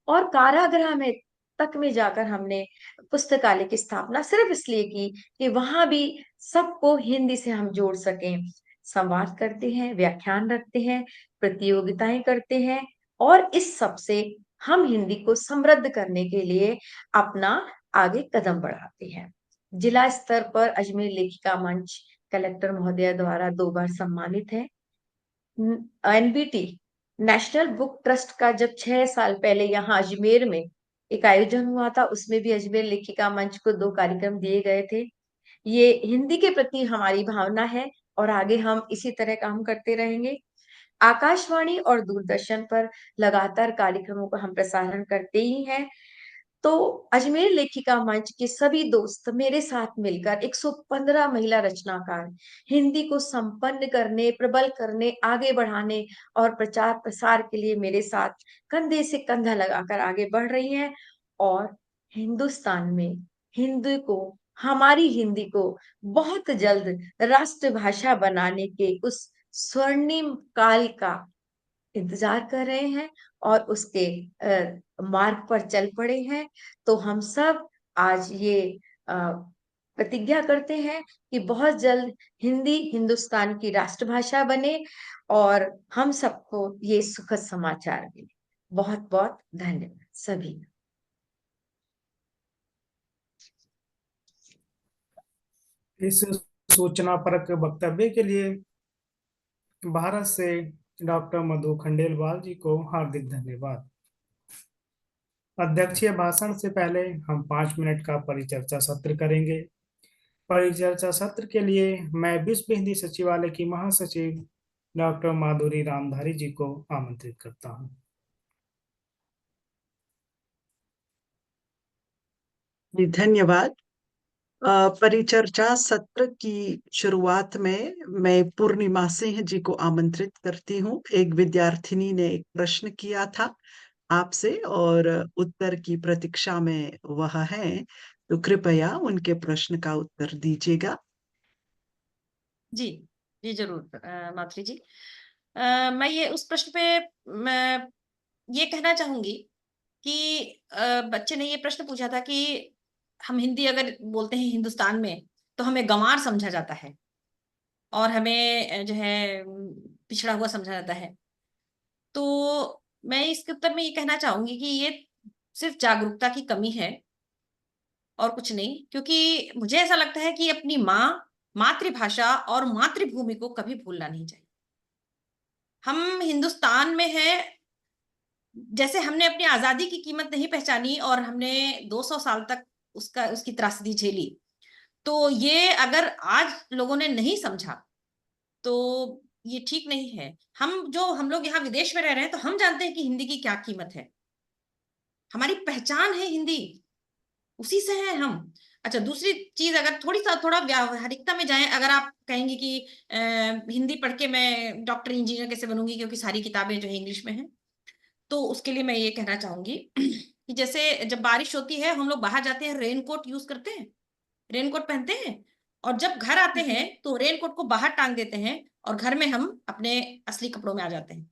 और कारागृह में तक में जाकर हमने पुस्तकालय की स्थापना सिर्फ इसलिए की कि वहां भी सबको हिंदी से हम जोड़ सकें। संवाद करते हैं, व्याख्यान रखते हैं, प्रतियोगिताएं करते हैं और इस सब से हम हिंदी को समृद्ध करने के लिए अपना आगे कदम बढ़ाते हैं। जिला स्तर पर अजमेर लेखिका मंच कलेक्टर महोदय द्वारा 2 बार सम्मानित है। एनबीटी नेशनल बुक ट्रस्ट का जब 6 साल पहले यहाँ अजमेर में एक आयोजन हुआ था, उसमें भी अजमेर लेखिका मंच को 2 कार्यक्रम दिए गए थे। ये हिंदी के प्रति हमारी भावना है और आगे हम इसी तरह काम करते रहेंगे। आकाशवाणी और दूरदर्शन पर लगातार कार्यक्रमों का हम प्रसारण करते ही हैं। तो अजमेर लेखिका मंच के सभी दोस्त मेरे साथ मिलकर 115 महिला रचनाकार हिंदी को संपन्न करने, प्रबल करने, आगे बढ़ाने और प्रचार प्रसार के लिए मेरे साथ कंधे से कंधा लगाकर आगे बढ़ रही हैं और हिंदुस्तान में हिंदी को, हमारी हिंदी को बहुत जल्द राष्ट्रभाषा बनाने के उस स्वर्णिम काल का इंतजार कर रहे हैं और उसके मार्ग पर चल पड़े हैं। तो हम सब आज ये प्रतिज्ञा करते हैं कि बहुत जल्द हिंदी हिंदुस्तान की राष्ट्रभाषा बने और हम सबको ये सुखद समाचार मिले। बहुत बहुत धन्यवाद सभी। इस सूचनापरक वक्तव्य के लिए भारत से डॉक्टर मधु खंडेलवाल जी को हार्दिक धन्यवाद। अध्यक्षीय भाषण से पहले हम 5 मिनट का परिचर्चा सत्र करेंगे। परिचर्चा सत्र के लिए मैं विश्व हिंदी सचिवालय की महासचिव डॉक्टर माधुरी रामधारी जी को आमंत्रित करता हूं। धन्यवाद। परिचर्चा सत्र की शुरुआत में मैं पूर्णिमा सिंह जी को आमंत्रित करती हूँ। एक विद्यार्थिनी ने एक प्रश्न किया था आपसे और उत्तर की प्रतीक्षा में वह है, तो कृपया उनके प्रश्न का उत्तर दीजिएगा। जी जी जरूर माधुरी जी। मैं ये उस प्रश्न पे मैं ये कहना चाहूंगी कि बच्चे ने ये प्रश्न पूछा था कि हम हिंदी अगर बोलते हैं हिंदुस्तान में तो हमें गंवार समझा जाता है और हमें जो है पिछड़ा हुआ समझा जाता है। तो मैं इसके उत्तर में ये कहना चाहूंगी कि ये सिर्फ जागरूकता की कमी है और कुछ नहीं, क्योंकि मुझे ऐसा लगता है कि अपनी माँ, मातृभाषा और मातृभूमि को कभी भूलना नहीं चाहिए। हम हिंदुस्तान में हैं, जैसे हमने अपनी आजादी की कीमत नहीं पहचानी और हमने 200 साल तक उसकी त्रासदी झेली, तो ये अगर आज लोगों ने नहीं समझा तो ये ठीक नहीं है। हम लोग यहाँ विदेश में रह रहे हैं तो हम जानते हैं कि हिंदी की क्या कीमत है। हमारी पहचान है हिंदी, उसी से है हम। अच्छा, दूसरी चीज, अगर थोड़ा व्यावहारिकता में जाएं, अगर आप कहेंगे कि हिंदी पढ़ के मैं डॉक्टर इंजीनियर कैसे बनूंगी क्योंकि सारी किताबें जो है इंग्लिश में हैं, तो उसके लिए मैं ये कहना चाहूंगी कि जैसे जब बारिश होती है हम लोग बाहर जाते हैं, रेनकोट यूज करते हैं, रेनकोट पहनते हैं, और जब घर आते हैं तो रेनकोट को बाहर टांग देते हैं और घर में हम अपने असली कपड़ों में आ जाते हैं।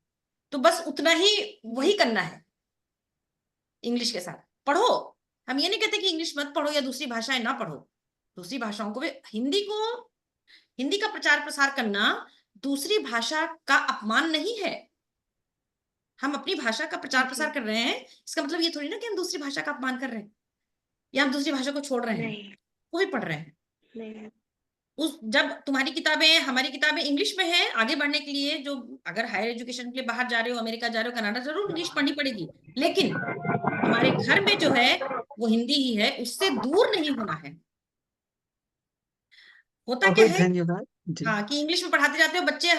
तो बस उतना ही वही करना है इंग्लिश के साथ। पढ़ो, हम ये नहीं कहते कि इंग्लिश मत पढ़ो या दूसरी भाषाएं ना पढ़ो, दूसरी भाषाओं को भी, हिंदी का प्रचार प्रसार करना दूसरी भाषा का अपमान नहीं है। हम अपनी भाषा का प्रचार प्रसार कर रहे हैं, इसका मतलब ये थोड़ी ना कि हम दूसरी भाषा का अपमान कर रहे हैं या हम दूसरी भाषा को छोड़ रहे हैं। वही पढ़ रहे हैं। जब तुम्हारी किताबें, हमारी किताबें इंग्लिश में हैं, आगे बढ़ने के लिए जो अगर हायर एजुकेशन के लिए बाहर जा रहे हो, अमेरिका जा रहे हो, कनाडा, जरूर इंग्लिश पढ़नी पड़ेगी, लेकिन हमारे घर में जो है वो हिंदी ही है, उससे दूर नहीं होना है। होता क्या है, धन्यवाद जी। हाँ, कि इंग्लिश में पढ़ाते जाते हो, बच्चे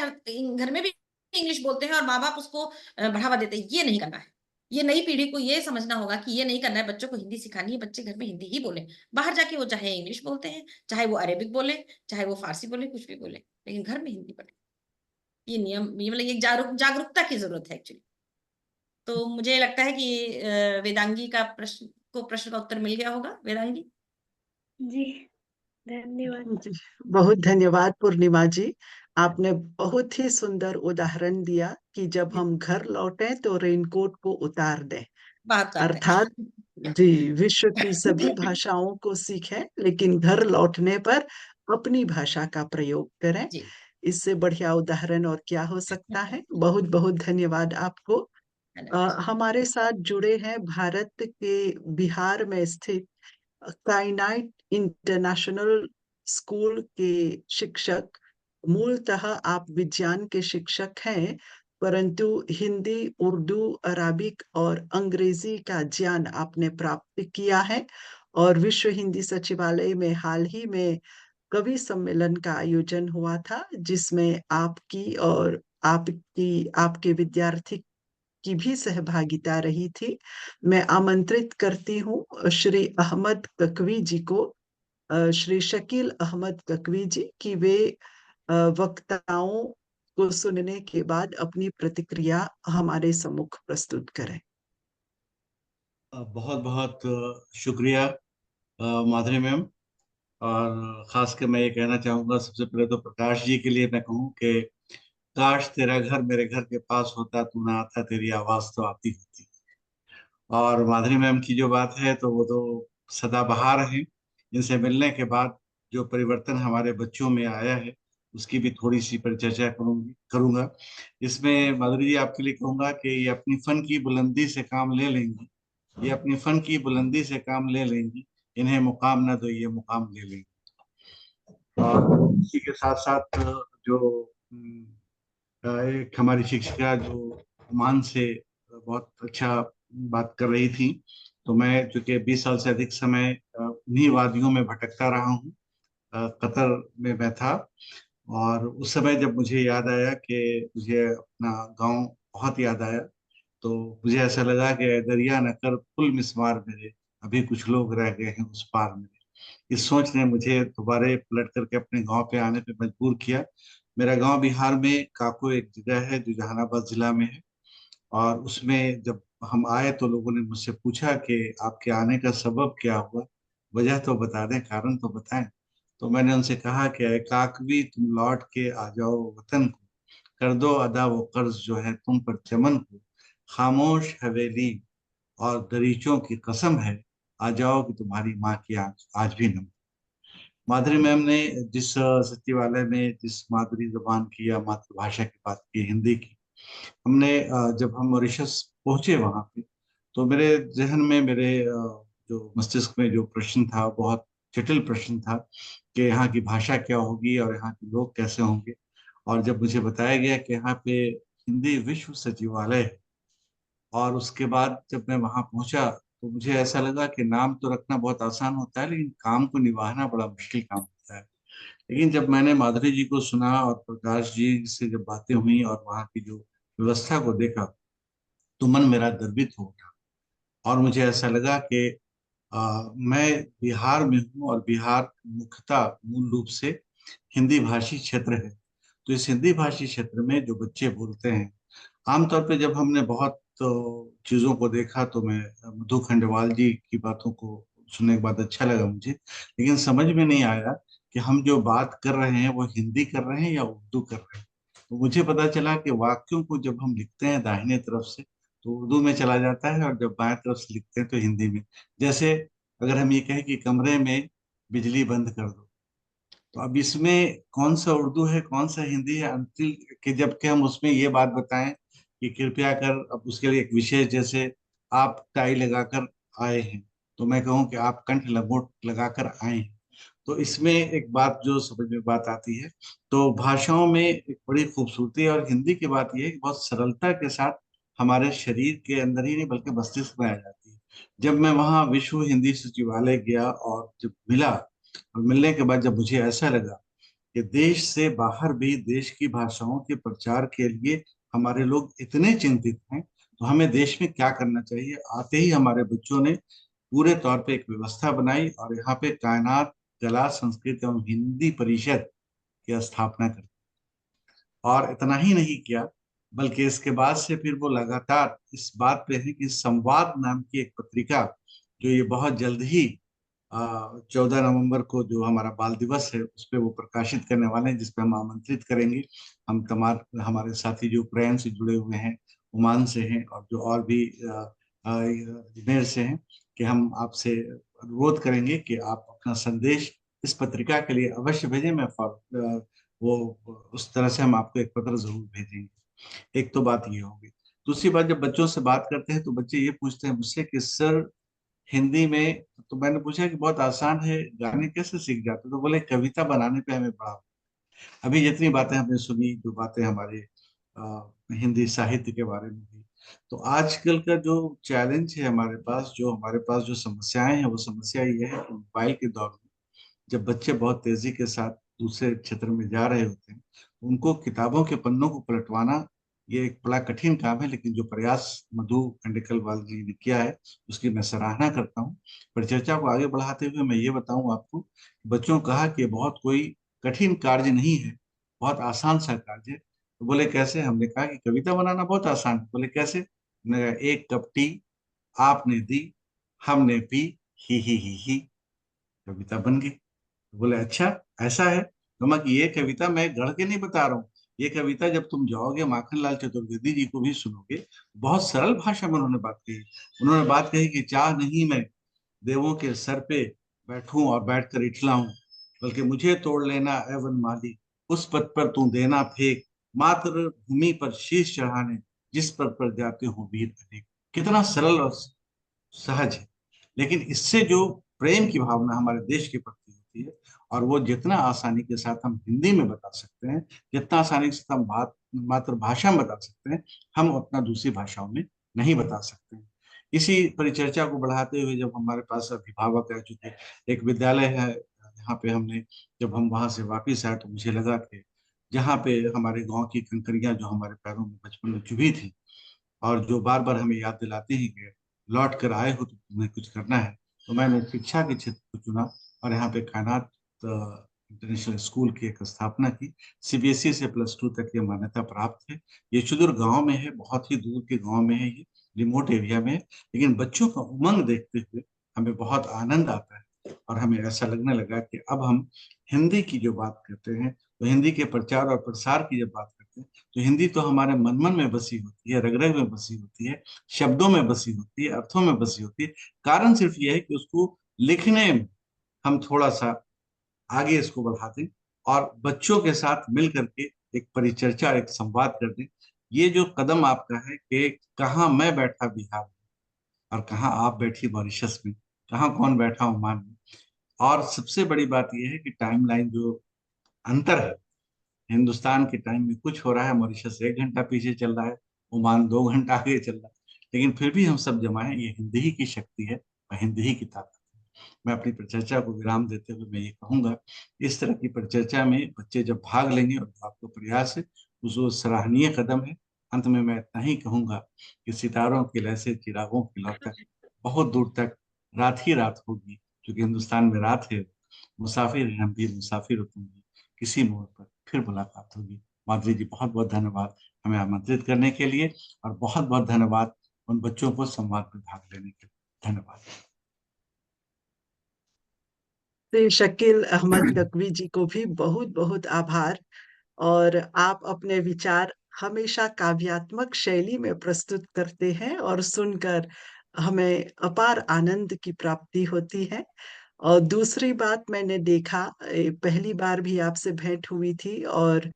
घर में भी इंग्लिश बोलते हैं और माँ बाप उसको बढ़ावा देते हैं। ये नहीं करना है। ये नई पीढ़ी को ये समझना होगा कि ये नहीं करना है, बच्चों को हिंदी सिखानी है, बच्चे घर में हिंदी ही बोले। बाहर जाके वो चाहे इंग्लिश बोलते हैं, चाहे वो अरेबिक बोले, चाहे वो फारसी बोले, कुछ भी बोले, लेकिन घर में हिंदी पढ़े। ये नियम, ये मतलब एक जागरूकता की जरूरत है एक्चुअली। तो मुझे लगता है कि वेदांगी का प्रश्न का उत्तर मिल गया होगा। वेदांगी। जी, धन्यवाद। जी, बहुत धन्यवाद पूर्णिमा जी। आपने बहुत ही सुंदर उदाहरण दिया कि जब हम घर लौटें तो रेनकोट को उतार दें। बात बात है। अर्थात जी, विश्व की सभी भाषाओं को सीखें, लेकिन घर लौटने पर अपनी भाषा का प्रयोग करें। जी। इससे बढ़िया उदाहरण और क्या हो सकता है। बहुत बहुत धन्यवाद आपको। धन्यवाद। हमारे साथ जुड़े हैं भारत के बिहार में स्थित काइनाइट इंटरनेशनल स्कूल के शिक्षक। मूलतः आप विज्ञान के शिक्षक हैं, परंतु हिंदी, उर्दू, अराबिक और अंग्रेजी का ज्ञान आपने प्राप्त किया है। और विश्व हिंदी सचिवालय में हाल ही में कवि सम्मेलन का आयोजन हुआ था, जिसमें आपकी और आपके विद्यार्थी की भी सहभागिता रही थी। मैं आमंत्रित करती हूँ श्री अहमद ककवी जी को, श्री शकील अहमद ककवी जी, कि वे वक्ताओं को सुनने के बाद अपनी प्रतिक्रिया हमारे सम्मुख प्रस्तुत करें। बहुत बहुत शुक्रिया माधुरी मैम। और खास कर मैं ये कहना चाहूँगा, सबसे पहले तो प्रकाश जी के लिए मैं कहूँ कि काश तेरा घर मेरे घर के पास होता, तू ना आता, तेरी आवाज़ तो आती होती। और माधुरी मैम की जो बात है तो वो तो सदाबहार है। इनसे मिलने के बाद जो परिवर्तन हमारे बच्चों में आया है उसकी भी थोड़ी सी परिचर्चा करूंगा। इसमें माधुरी जी आपके लिए कहूंगा कि ये अपनी फन की बुलंदी से काम ले लेंगी, ये अपनी फन की बुलंदी से काम ले लेंगी, इन्हें मुकाम ना दो ये मुकाम ले लेंगी। और इसी के साथ साथ जो एक हमारी शिक्षिका जो ओमान से बहुत अच्छा बात कर रही थी, तो मैं चूंकि 20 साल से अधिक समय उन्हीं वादियों में भटकता रहा हूँ। कतर में मैं था, और उस समय जब मुझे याद आया कि मुझे अपना गांव बहुत याद आया, तो मुझे ऐसा लगा कि दरिया न कर पुल मिसमार मेरे, अभी कुछ लोग रह गए हैं उस पार मेरे। इस सोच ने मुझे दोबारा पलट करके अपने गांव पे आने पे मजबूर किया। मेरा गांव बिहार में काको एक जगह है जो जहानाबाद जिला में है। और उसमें जब हम आए तो लोगों ने मुझसे पूछा कि आपके आने का सबब क्या हुआ, वजह तो बता दें, कारण तो बताएं। तो मैंने उनसे कहा कि "ऐ काकवी, तुम लौट के आ जाओ वतन को, कर दो अदा वो कर्ज जो है तुम पर चमन को, खामोश हवेली और दरीचों की कसम है, आ जाओ कि तुम्हारी माँ की आंख आज भी नम"। माधुरी मैम ने जिस सचिवालय में जिस मादरी जबान की या मातृभाषा की बात की, हिंदी की, हमने जब हम मॉरिशस पहुंचे वहां पे, तो मेरे जहन में, मेरे जो मस्तिष्क में जो प्रश्न था, बहुत जटिल प्रश्न था कि यहाँ की भाषा क्या होगी और यहाँ के लोग कैसे होंगे। और जब मुझे बताया गया कि यहाँ पे हिंदी विश्व सचिवालय है, और उसके बाद जब मैं वहां पहुंचा तो मुझे ऐसा लगा कि नाम तो रखना बहुत आसान होता है, लेकिन काम को निभाना बड़ा मुश्किल काम होता है। लेकिन जब मैंने माधुरी जी को सुना और प्रकाश जी से जब बातें हुई और वहाँ की जो व्यवस्था को देखा, तो मन मेरा गर्वित हो उठा। और मुझे ऐसा लगा कि मैं बिहार में हूँ, और बिहार मुख्यतः मूल रूप से हिंदी भाषी क्षेत्र है। तो इस हिंदी भाषी क्षेत्र में जो बच्चे बोलते हैं, आमतौर पे जब हमने बहुत चीजों को देखा, तो मैं मधु खंडेलवाल जी की बातों को सुनने के बाद अच्छा लगा मुझे, लेकिन समझ में नहीं आया कि हम जो बात कर रहे हैं वो हिंदी कर रहे हैं या उर्दू कर रहे हैं। तो मुझे पता चला कि वाक्यों को जब हम लिखते हैं दाहिने तरफ से तो उर्दू में चला जाता है, और जब बाएं तरफ से लिखते हैं तो हिंदी में। जैसे अगर हम ये कहें कि कमरे में बिजली बंद कर दो, तो अब इसमें कौन सा उर्दू है कौन सा हिंदी है, अंतिल कि जबकि हम उसमें ये बात बताएं कि कृपया कर, अब उसके लिए एक विशेष, जैसे आप टाई लगाकर आए हैं, तो मैं कहूँ कि आप कंठ लंगोट लगाकर आए हैं। तो इसमें एक बात जो समझ में बात आती है। तो भाषाओं में एक बड़ी खूबसूरती है, और हिंदी की बात यह है कि बहुत सरलता के साथ हमारे शरीर के अंदर ही नहीं बल्कि मस्तिष्क में आ जाती है। जब मैं वहाँ विश्व हिंदी सचिवालय गया और जब मिला, और मिलने के बाद जब मुझे ऐसा लगा कि देश से बाहर भी देश की भाषाओं के प्रचार के लिए हमारे लोग इतने चिंतित हैं, तो हमें देश में क्या करना चाहिए। आते ही हमारे बच्चों ने पूरे तौर पे एक व्यवस्था बनाई, और यहाँ पे कायनात कला संस्कृत एवं हिंदी परिषद की स्थापना कर दी। और इतना ही नहीं किया, बल्कि इसके बाद से फिर वो लगातार इस बात पे है कि संवाद नाम की एक पत्रिका, जो ये बहुत जल्द ही 14 नवंबर को जो हमारा बाल दिवस है उस पर वो प्रकाशित करने वाले हैं, जिसपे हम आमंत्रित करेंगे हम तमाम हमारे साथी जो यूक्रेन से जुड़े हुए हैं, ओमान से हैं, और जो और भी अजमेर से हैं, कि हम आपसे अनुरोध करेंगे कि आप अपना संदेश इस पत्रिका के लिए अवश्य भेजें। वो उस तरह से हम आपको एक पत्र जरूर भेजेंगे। एक तो बात ये होगी। दूसरी बात, जब बच्चों से बात करते हैं तो बच्चे ये पूछते हैं मुझसे कि सर हिंदी में, तो मैंने पूछा कि बहुत आसान है, गाने कैसे सीख जाते? तो बोले कविता बनाने पे हमें बड़ा। अभी जितनी बातें हमने सुनी, जो बातें हमारे हिंदी साहित्य के बारे में हुई, तो आजकल का जो चैलेंज है हमारे पास जो समस्याएं हैं, वो समस्या ये है कि मोबाइल के दौर में जब बच्चे बहुत तेजी के साथ दूसरे क्षेत्र में जा रहे होते हैं, उनको किताबों के पन्नों को पलटवाना ये एक बड़ा कठिन काम है। लेकिन जो प्रयास मधु खंडेकलवाल जी ने किया है उसकी मैं सराहना करता हूँ। परिचर्चा को आगे बढ़ाते हुए मैं ये बताऊं आपको, बच्चों को कहा कि बहुत कोई कठिन कार्य नहीं है, बहुत आसान सा कार्य है। तो बोले कैसे? हमने कहा कि कविता बनाना बहुत आसान है। बोले कैसे? हमने कहा, एक कप टी आपने दी, हमने पी, ही कविता बन गई। तो बोले अच्छा, ऐसा है? तो मैं कि ये कविता मैं गढ़ के नहीं बता रहा हूँ, ये कविता जब तुम जाओगे माखनलाल चतुर्वेदी जी को भी सुनोगे, बहुत सरल भाषा में उन्होंने बात कही। उन्होंने बात कही कि चाह नहीं मैं देवों के सर पे बैठूं और बैठकर इठलाऊं, बल्कि मुझे तोड़ लेना ए वनमाली, उस पद पर तू देना फेंक, मात्र भूमि पर शीश चढ़ाने, जिस पद पर जाते हो वीर अनेक। कितना सरल और सहज है, लेकिन इससे जो प्रेम की भावना हमारे देश के प्रति होती है, और वो जितना आसानी के साथ हम हिंदी में बता सकते हैं, जितना आसानी के साथ हम बात मातृभाषा में बता सकते हैं, हम उतना दूसरी भाषाओं में नहीं बता सकते हैं। इसी परिचर्चा को बढ़ाते हुए जब हमारे पास अभिभावक आ चुके, एक विद्यालय है यहाँ पे, हमने जब हम वहां से वापिस आए तो मुझे लगा कि जहाँ पे हमारे गांव की कंकरियां जो हमारे पैरों में बचपन में चुभी थी, और जो बार बार हमें याद दिलाती है कि लौट कर आए हो तो तुम्हें कुछ करना है, तो मैंने शिक्षा के क्षेत्र को चुना और यहाँ पे कायनात इंटरनेशनल स्कूल की एक स्थापना की। सीबीएसई से +2 तक ये मान्यता प्राप्त है। ये सुदूर गांव में है, बहुत ही दूर के गांव में है, ये रिमोट एरिया में है, लेकिन बच्चों का उमंग देखते हुए हमें बहुत आनंद आता है, और हमें ऐसा लगने लगा कि अब हम हिंदी की जो बात करते हैं, तो हिंदी के प्रचार और प्रसार की जब बात करते हैं, तो हिंदी तो हमारे मन मन में बसी होती है, रग रग में बसी होती है, शब्दों में बसी होती है, अर्थों में बसी होती है। कारण सिर्फ ये है कि उसको लिखने में हम थोड़ा सा आगे इसको बढ़ा दें, और बच्चों के साथ मिल करके एक परिचर्चा, एक संवाद कर दें। ये जो कदम आपका है कि कहाँ मैं बैठा बिहार में और कहाँ आप बैठी मॉरिशस में, कहाँ कौन बैठा ओमान में, और सबसे बड़ी बात यह है कि टाइमलाइन जो अंतर है, हिंदुस्तान के टाइम में कुछ हो रहा है, मॉरिशस 1 घंटा पीछे चल रहा है, ओमान 2 घंटा आगे चल रहा है, लेकिन फिर भी हम सब जमा है, ये हिंदी ही की शक्ति है और हिंदी ही की ताकत है। मैं अपनी परिचर्चा को विराम देते हुए मैं ये कहूंगा, इस तरह की परिचर्चा में बच्चे जब भाग लेंगे और जो आपका प्रयास है वो सराहनीय कदम है। अंत में मैं इतना ही कहूंगा कि सितारों की लय से चिरागों की लौ तक, बहुत दूर तक रात ही रात होगी, क्योंकि हिंदुस्तान में रात है। मुसाफिर हैं हम भी, मुसाफिर हो तुम भी, किसी मोड़ पर फिर मुलाकात होगी। माधुरी जी, बहुत बहुत धन्यवाद हमें आमंत्रित करने के लिए, और बहुत बहुत धन्यवाद उन बच्चों को संवाद में भाग लेने के लिए। धन्यवाद। श्री शकील अहमद नकवी जी को भी बहुत बहुत आभार। और आप अपने विचार हमेशा काव्यात्मक शैली में प्रस्तुत करते हैं और सुनकर हमें अपार आनंद की प्राप्ति होती है। और दूसरी बात, मैंने देखा, पहली बार भी आपसे भेंट हुई थी और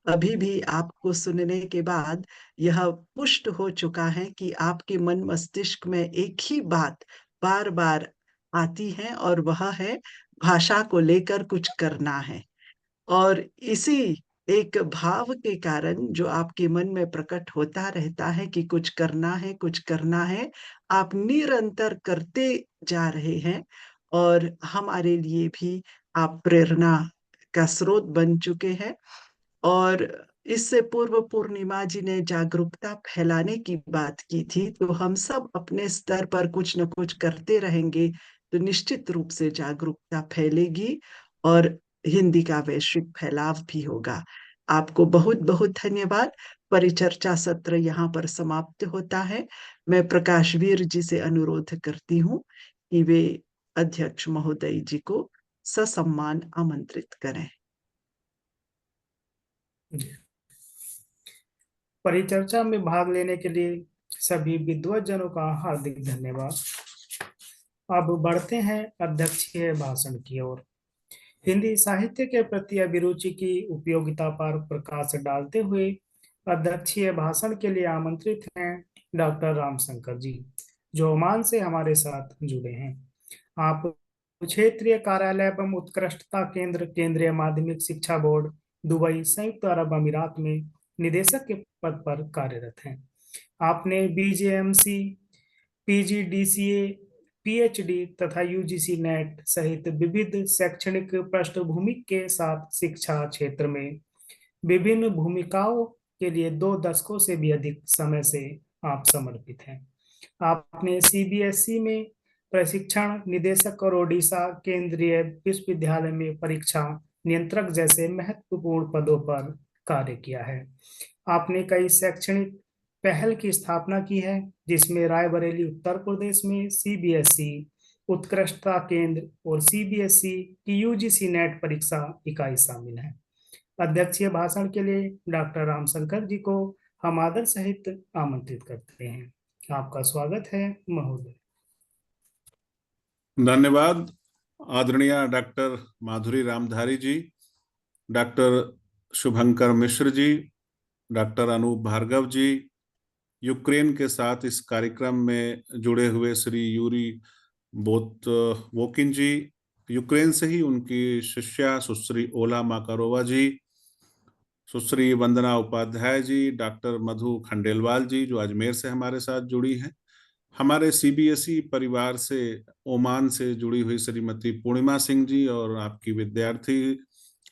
अभी भी आपको सुनने के बाद यह पुष्ट हो चुका है कि आपके मन मस्तिष्क में एक ही बात बार बार आती है, और वह है भाषा को लेकर कुछ करना है। और इसी एक भाव के कारण जो आपके मन में प्रकट होता रहता है कि कुछ करना है, कुछ करना है, आप निरंतर करते जा रहे हैं, और हमारे लिए भी आप प्रेरणा का स्रोत बन चुके हैं। और इससे पूर्व पूर्णिमा जी ने जागरूकता फैलाने की बात की थी, तो हम सब अपने स्तर पर कुछ न कुछ करते रहेंगे तो निश्चित रूप से जागरूकता फैलेगी और हिंदी का वैश्विक फैलाव भी होगा। आपको बहुत बहुत धन्यवाद। परिचर्चा सत्र यहाँ पर समाप्त होता है। मैं प्रकाशवीर जी से अनुरोध करती हूँ कि वे अध्यक्ष महोदय जी को ससम्मान आमंत्रित करें। परिचर्चा में भाग लेने के लिए सभी विद्वज्जनों का हार्दिक धन्यवाद। अब बढ़ते हैं अध्यक्षीय भाषण की ओर। हिंदी साहित्य के प्रति अभिरुचि की उपयोगिता पर प्रकाश डालते हुए अध्यक्षीय भाषण के लिए आमंत्रित हैं डॉक्टर रामशंकर जी, जो ओमान से हमारे साथ जुड़े हैं। आप क्षेत्रीय कार्यालय एवं उत्कृष्टता केंद्र, केंद्रीय माध्यमिक शिक्षा बोर्ड, दुबई, संयुक्त अरब अमीरात में निदेशक के पद पर कार्यरत हैं। आपने बीजेएमसी, पीजीडीसीए, पीएचडी तथा यूजीसी नेट सहित विविध शैक्षणिक पृष्ठभूमि के साथ शिक्षा क्षेत्र में विभिन्न भूमिकाओं के लिए 2 दशकों से भी अधिक समय से आप समर्पित हैं। आपने सीबीएसई में प्रशिक्षण निदेशक और ओडिशा केंद्रीय विश्वविद्यालय में परीक्षा नियंत्रक जैसे महत्वपूर्ण पदों पर कार्य किया है। आपने कई शैक्षणिक पहल की स्थापना की है, जिसमें रायबरेली उत्तर प्रदेश में सीबीएसई उत्कृष्टता केंद्र और सीबीएसई की यूजीसी नेट परीक्षा इकाई शामिल है। अध्यक्षीय भाषण के लिए डॉक्टर रामशंकर जी को हम आदर सहित आमंत्रित करते हैं। आपका स्वागत है महोदय। धन्यवाद आदरणीय डॉक्टर माधुरी रामधारी जी, डॉक्टर शुभंकर मिश्र जी, डॉक्टर अनूप भार्गव जी, यूक्रेन के साथ इस कार्यक्रम में जुड़े हुए श्री यूरी बोतवोकिन जी, यूक्रेन से ही उनकी शिष्या सुश्री ओला माकारोवा जी, सुश्री वंदना उपाध्याय जी, डॉक्टर मधु खंडेलवाल जी जो अजमेर से हमारे साथ जुड़ी हैं, हमारे सीबीएसई परिवार से ओमान से जुड़ी हुई श्रीमती पूर्णिमा सिंह जी और आपकी विद्यार्थी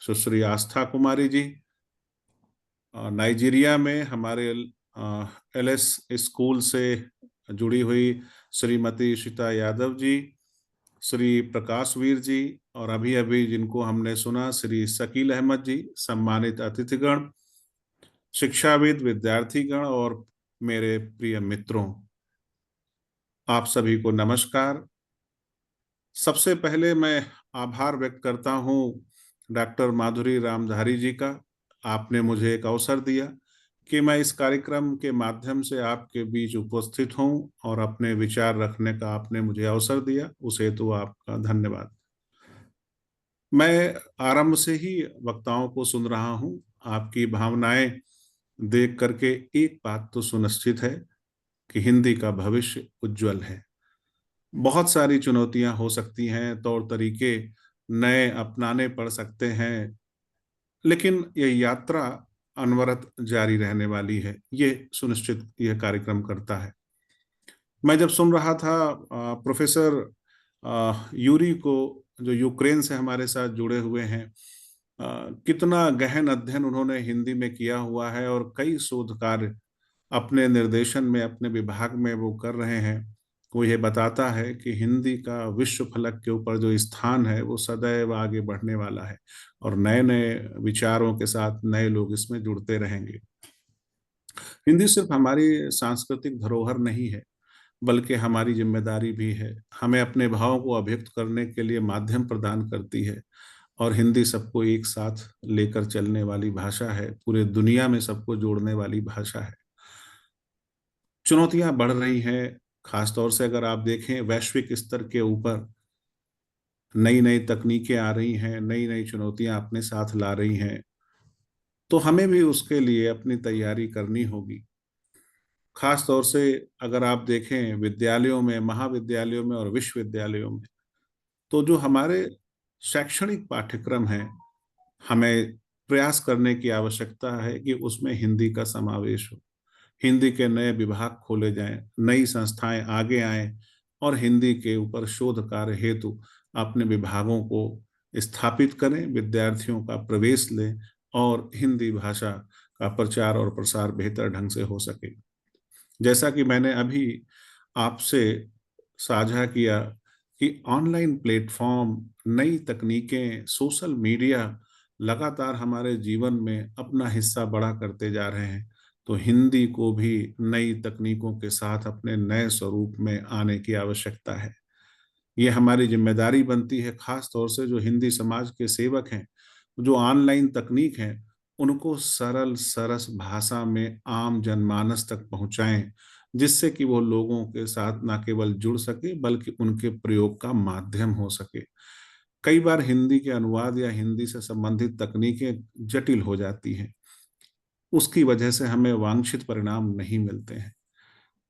सुश्री आस्था कुमारी जी, नाइजीरिया में हमारे एलएस स्कूल से जुड़ी हुई श्रीमती शिता यादव जी, श्री प्रकाशवीर जी और अभी अभी जिनको हमने सुना श्री शकील अहमद जी, सम्मानित अतिथिगण, शिक्षाविद, विद्यार्थीगण और मेरे प्रिय मित्रों, आप सभी को नमस्कार। सबसे पहले मैं आभार व्यक्त करता हूं डॉक्टर माधुरी रामधारी जी का। आपने मुझे एक अवसर दिया कि मैं इस कार्यक्रम के माध्यम से आपके बीच उपस्थित हूं और अपने विचार रखने का आपने मुझे अवसर दिया, उस हेतु आपका धन्यवाद। मैं आरंभ से ही वक्ताओं को सुन रहा हूं। आपकी भावनाएं देख करके एक बात तो सुनिश्चित है कि हिंदी का भविष्य उज्जवल है। बहुत सारी चुनौतियां हो सकती हैं, तौर तरीके नए अपनाने पड़ सकते हैं, लेकिन यह यात्रा अनवरत जारी रहने वाली है, ये सुनिश्चित यह कार्यक्रम करता है। मैं जब सुन रहा था प्रोफेसर यूरी को, जो यूक्रेन से हमारे साथ जुड़े हुए हैं, कितना गहन अध्ययन उन्होंने हिंदी में किया हुआ है और कई शोध कार्य अपने निर्देशन में, अपने विभाग में वो कर रहे हैं, वो ये बताता है कि हिंदी का विश्व फलक के ऊपर जो स्थान है वो सदैव आगे बढ़ने वाला है और नए नए विचारों के साथ नए लोग इसमें जुड़ते रहेंगे। हिंदी सिर्फ हमारी सांस्कृतिक धरोहर नहीं है, बल्कि हमारी जिम्मेदारी भी है। हमें अपने भावों को अभिव्यक्त करने के लिए माध्यम प्रदान करती है और हिंदी सबको एक साथ लेकर चलने वाली भाषा है, पूरे दुनिया में सबको जोड़ने वाली भाषा है। चुनौतियां बढ़ रही हैं, खासतौर से अगर आप देखें वैश्विक स्तर के ऊपर नई नई तकनीकें आ रही हैं, नई नई चुनौतियां अपने साथ ला रही हैं, तो हमें भी उसके लिए अपनी तैयारी करनी होगी। खास तौर से अगर आप देखें विद्यालयों में, महाविद्यालयों में और विश्वविद्यालयों में, तो जो हमारे शैक्षणिक पाठ्यक्रम हैं, हमें प्रयास करने की आवश्यकता है कि उसमें हिंदी का समावेश हो, हिंदी के नए विभाग खोले जाएं, नई संस्थाएं आगे आएं और हिंदी के ऊपर शोध कार्य हेतु अपने विभागों को स्थापित करें, विद्यार्थियों का प्रवेश लें और हिंदी भाषा का प्रचार और प्रसार बेहतर ढंग से हो सके। जैसा कि मैंने अभी आपसे साझा किया कि ऑनलाइन प्लेटफॉर्म, नई तकनीकें, सोशल मीडिया लगातार हमारे जीवन में अपना हिस्सा बड़ा करते जा रहे हैं, तो हिंदी को भी नई तकनीकों के साथ अपने नए स्वरूप में आने की आवश्यकता है। ये हमारी जिम्मेदारी बनती है, खास तौर से जो हिंदी समाज के सेवक हैं, जो ऑनलाइन तकनीक है उनको सरल सरस भाषा में आम जनमानस तक पहुंचाएं, जिससे कि वो लोगों के साथ ना केवल जुड़ सके बल्कि उनके प्रयोग का माध्यम हो सके। कई बार हिंदी के अनुवाद या हिंदी से संबंधित तकनीकें जटिल हो जाती हैं, उसकी वजह से हमें वांछित परिणाम नहीं मिलते हैं।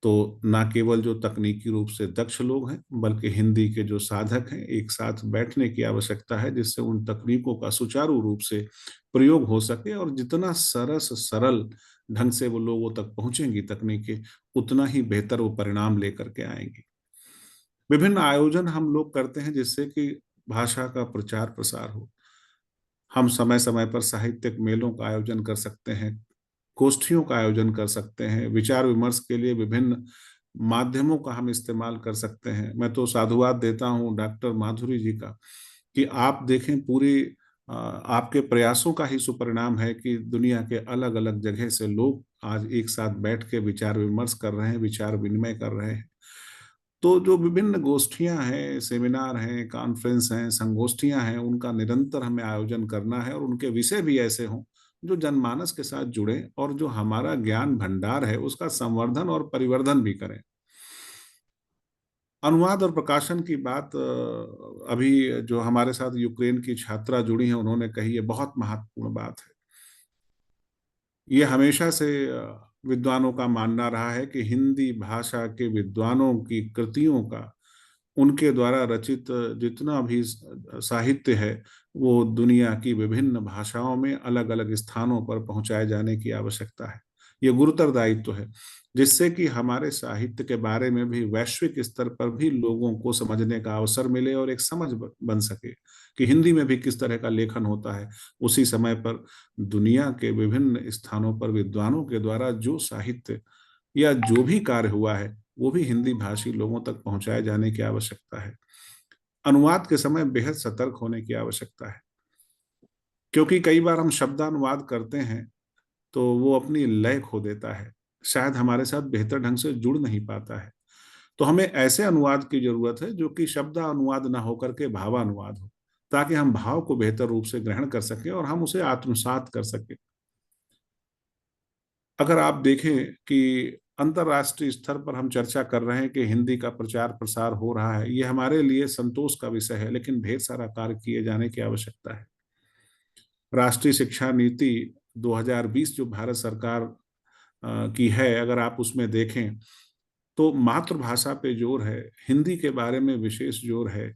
तो ना केवल जो तकनीकी रूप से दक्ष लोग हैं बल्कि हिंदी के जो साधक हैं, एक साथ बैठने की आवश्यकता है, जिससे उन तकनीकों का सुचारू रूप से प्रयोग हो सके और जितना सरस सरल ढंग से वो लोगों तक पहुंचेंगी तकनीकें, उतना ही बेहतर वो परिणाम लेकर के आएंगी। विभिन्न आयोजन हम लोग करते हैं जिससे कि भाषा का प्रचार प्रसार हो। हम समय समय पर साहित्यिक मेलों का आयोजन कर सकते हैं, गोष्ठियों का आयोजन कर सकते हैं, विचार विमर्श के लिए विभिन्न माध्यमों का हम इस्तेमाल कर सकते हैं। मैं तो साधुवाद देता हूँ डॉक्टर माधुरी जी का कि आप देखें, पूरी आपके प्रयासों का ही सुपरिणाम है कि दुनिया के अलग अलग जगह से लोग आज एक साथ बैठ के विचार विमर्श कर रहे हैं, विचार विनिमय कर रहे हैं। तो जो विभिन्न गोष्ठियां हैं, सेमिनार हैं, कॉन्फ्रेंस हैं, संगोष्ठियां हैं, उनका निरंतर हमें आयोजन करना है और उनके विषय भी ऐसे हों जो जनमानस के साथ जुड़े और जो हमारा ज्ञान भंडार है उसका संवर्धन और परिवर्धन भी करें। अनुवाद और प्रकाशन की बात अभी जो हमारे साथ यूक्रेन की छात्रा जुड़ी है उन्होंने कही, है बहुत महत्वपूर्ण बात है। ये हमेशा से विद्वानों का मानना रहा है कि हिंदी भाषा के विद्वानों की कृतियों का, उनके द्वारा रचित जितना भी साहित्य है वो दुनिया की विभिन्न भाषाओं में अलग अलग स्थानों पर पहुंचाए जाने की आवश्यकता है। ये गुरुतर दायित्व है, जिससे कि हमारे साहित्य के बारे में भी वैश्विक स्तर पर भी लोगों को समझने का अवसर मिले और एक समझ बन सके कि हिंदी में भी किस तरह का लेखन होता है। उसी समय पर दुनिया के विभिन्न स्थानों पर विद्वानों के द्वारा जो साहित्य या जो भी कार्य हुआ है वो भी हिंदी भाषी लोगों तक पहुंचाए जाने की आवश्यकता है। अनुवाद के समय बेहद सतर्क होने की आवश्यकता है, क्योंकि कई बार हम शब्दानुवाद करते हैं तो वो अपनी लय खो देता है, शायद हमारे साथ बेहतर ढंग से जुड़ नहीं पाता है। तो हमें ऐसे अनुवाद की जरूरत है जो कि शब्दानुवाद ना होकर के भावानुवाद हो, ताकि हम भाव को बेहतर रूप से ग्रहण कर सकें और हम उसे आत्मसात कर सकें। अगर आप देखें कि अंतर्राष्ट्रीय स्तर पर हम चर्चा कर रहे हैं कि हिंदी का प्रचार प्रसार हो रहा है, ये हमारे लिए संतोष का विषय है, लेकिन ढेर सारा कार्य किए जाने की आवश्यकता है। राष्ट्रीय शिक्षा नीति 2020 जो भारत सरकार की है, अगर आप उसमें देखें तो मातृभाषा पे जोर है, हिंदी के बारे में विशेष जोर है।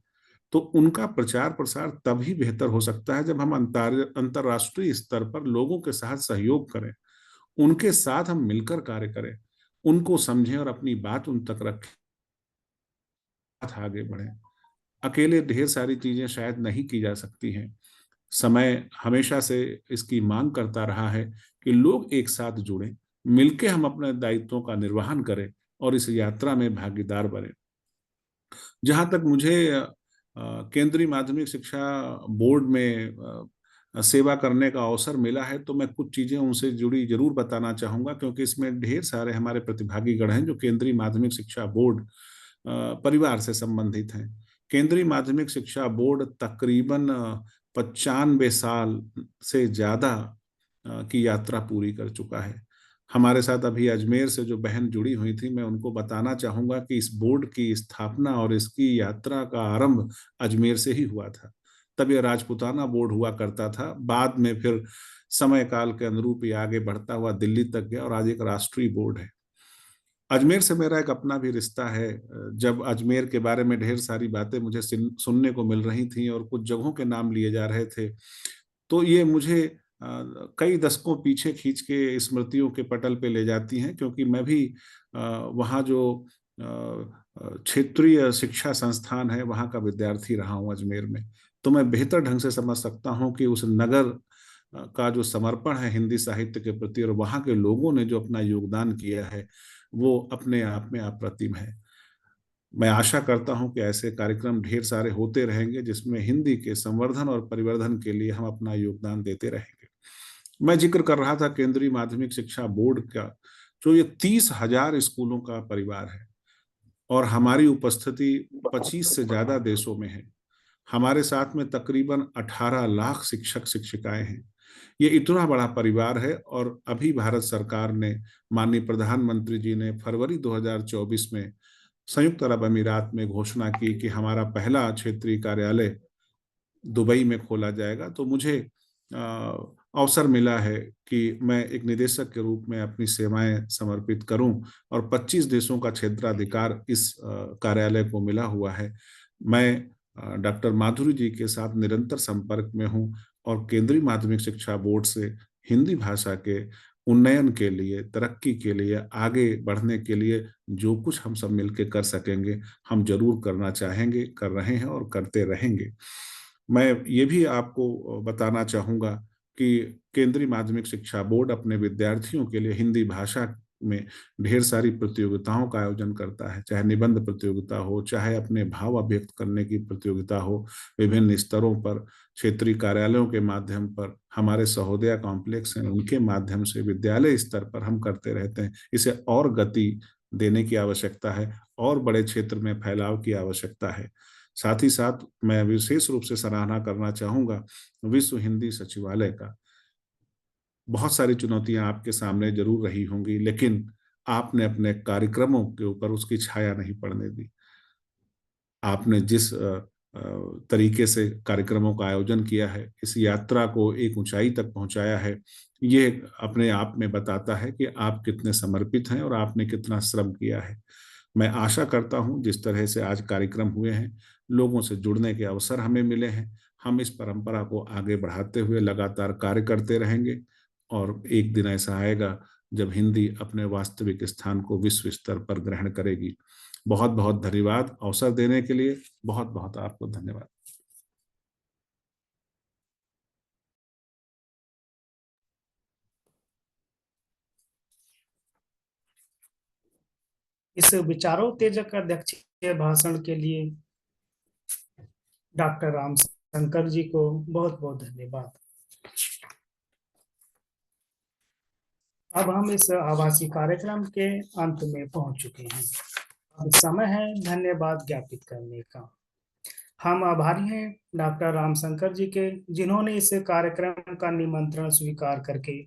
तो उनका प्रचार प्रसार तभी बेहतर हो सकता है जब हम अंतर्राष्ट्रीय स्तर पर लोगों के साथ सहयोग करें, उनके साथ हम मिलकर कार्य करें, उनको समझें और अपनी बात उन तक रखें, आगे बढ़ें। अकेले ढेर सारी चीजें शायद नहीं की जा सकती हैं। समय हमेशा से इसकी मांग करता रहा है कि लोग एक साथ जुड़ें, मिलके हम अपने दायित्वों का निर्वहन करें और इस यात्रा में भागीदार बने। जहां तक मुझे केंद्रीय माध्यमिक शिक्षा बोर्ड में सेवा करने का अवसर मिला है, तो मैं कुछ चीजें उनसे जुड़ी जरूर बताना चाहूंगा, क्योंकि इसमें ढेर सारे हमारे प्रतिभागीगण हैं जो केंद्रीय माध्यमिक शिक्षा बोर्ड परिवार से संबंधित हैं। केंद्रीय माध्यमिक शिक्षा बोर्ड तकरीबन 95 साल से ज्यादा की यात्रा पूरी कर चुका है। हमारे साथ अभी अजमेर से जो बहन जुड़ी हुई थी, मैं उनको बताना चाहूंगा कि इस बोर्ड की स्थापना और इसकी यात्रा का आरंभ अजमेर से ही हुआ था। तब यह राजपुताना बोर्ड हुआ करता था, बाद में फिर समय काल के अनुरूप ये आगे बढ़ता हुआ दिल्ली तक गया और आज एक राष्ट्रीय बोर्ड है। अजमेर से मेरा एक अपना भी रिश्ता है। जब अजमेर के बारे में ढेर सारी बातें मुझे सुनने को मिल रही थी और कुछ जगहों के नाम लिए जा रहे थे, तो ये मुझे कई दशकों पीछे खींच के स्मृतियों के पटल पे ले जाती हैं, क्योंकि मैं भी वहाँ जो क्षेत्रीय शिक्षा संस्थान है वहाँ का विद्यार्थी रहा हूँ अजमेर में। तो मैं बेहतर ढंग से समझ सकता हूँ कि उस नगर का जो समर्पण है हिंदी साहित्य के प्रति और वहाँ के लोगों ने जो अपना योगदान किया है वो अपने आप में अप्रतिम है। मैं आशा करता हूं कि ऐसे कार्यक्रम ढेर सारे होते रहेंगे जिसमें हिंदी के संवर्धन और परिवर्धन के लिए हम अपना योगदान देते रहेंगे। मैं जिक्र कर रहा था केंद्रीय माध्यमिक शिक्षा बोर्ड का, जो ये 30,000 स्कूलों का परिवार है और हमारी उपस्थिति 25 से ज्यादा देशों में है। हमारे साथ में तकरीबन 18 लाख शिक्षक शिक्षिकाएं हैं। ये इतना बड़ा परिवार है और अभी भारत सरकार ने, माननीय प्रधानमंत्री जी ने फरवरी 2024 में संयुक्त अरब अमीरात में घोषणा की कि हमारा पहला क्षेत्रीय कार्यालय दुबई में खोला जाएगा। तो मुझे अवसर मिला है कि मैं एक निदेशक के रूप में अपनी सेवाएं समर्पित करूं और 25 देशों का क्षेत्राधिकार इस कार्यालय को मिला हुआ है। मैं डॉक्टर माधुरी जी के साथ निरंतर संपर्क में हूं और केंद्रीय माध्यमिक शिक्षा बोर्ड से हिंदी भाषा के उन्नयन के लिए, तरक्की के लिए, आगे बढ़ने के लिए जो कुछ हम सब मिलकर कर सकेंगे, हम जरूर करना चाहेंगे, कर रहे हैं और करते रहेंगे। मैं ये भी आपको बताना चाहूँगा कि केंद्रीय माध्यमिक शिक्षा बोर्ड अपने विद्यार्थियों के लिए हिंदी भाषा में ढेर सारी प्रतियोगिताओं का आयोजन करता है, चाहे निबंध प्रतियोगिता हो, चाहे अपने भाव अभिव्यक्त करने की प्रतियोगिता हो। विभिन्न स्तरों पर क्षेत्रीय कार्यालयों के माध्यम पर, हमारे सहोदया कॉम्प्लेक्स हैं उनके माध्यम से, विद्यालय स्तर पर हम करते रहते हैं। इसे और गति देने की आवश्यकता है और बड़े क्षेत्र में फैलाव की आवश्यकता है। साथ ही साथ मैं विशेष रूप से सराहना करना चाहूँगा विश्व हिंदी सचिवालय का। बहुत सारी चुनौतियां आपके सामने जरूर रही होंगी, लेकिन आपने अपने कार्यक्रमों के ऊपर उसकी छाया नहीं पड़ने दी। आपने जिस तरीके से कार्यक्रमों का आयोजन किया है, इस यात्रा को एक ऊंचाई तक पहुंचाया है, ये अपने आप में बताता है कि आप कितने समर्पित हैं और आपने कितना श्रम किया है। मैं आशा करता हूं जिस तरह से आज कार्यक्रम हुए हैं, लोगों से जुड़ने के अवसर हमें मिले हैं, हम इस परंपरा को आगे बढ़ाते हुए लगातार कार्य करते रहेंगे और एक दिन ऐसा आएगा जब हिंदी अपने वास्तविक स्थान को विश्व स्तर पर ग्रहण करेगी। बहुत बहुत धन्यवाद अवसर देने के लिए। बहुत बहुत आपको धन्यवाद। इस विचारोत्तेजक अध्यक्षीय भाषण के लिए डॉक्टर राम शंकर जी को बहुत बहुत धन्यवाद। अब हम इस आभासी कार्यक्रम के अंत में पहुंच चुके हैं। अब समय है धन्यवाद ज्ञापित करने का। हम आभारी हैं डॉक्टर राम शंकर जी के, जिन्होंने इस कार्यक्रम का निमंत्रण स्वीकार करके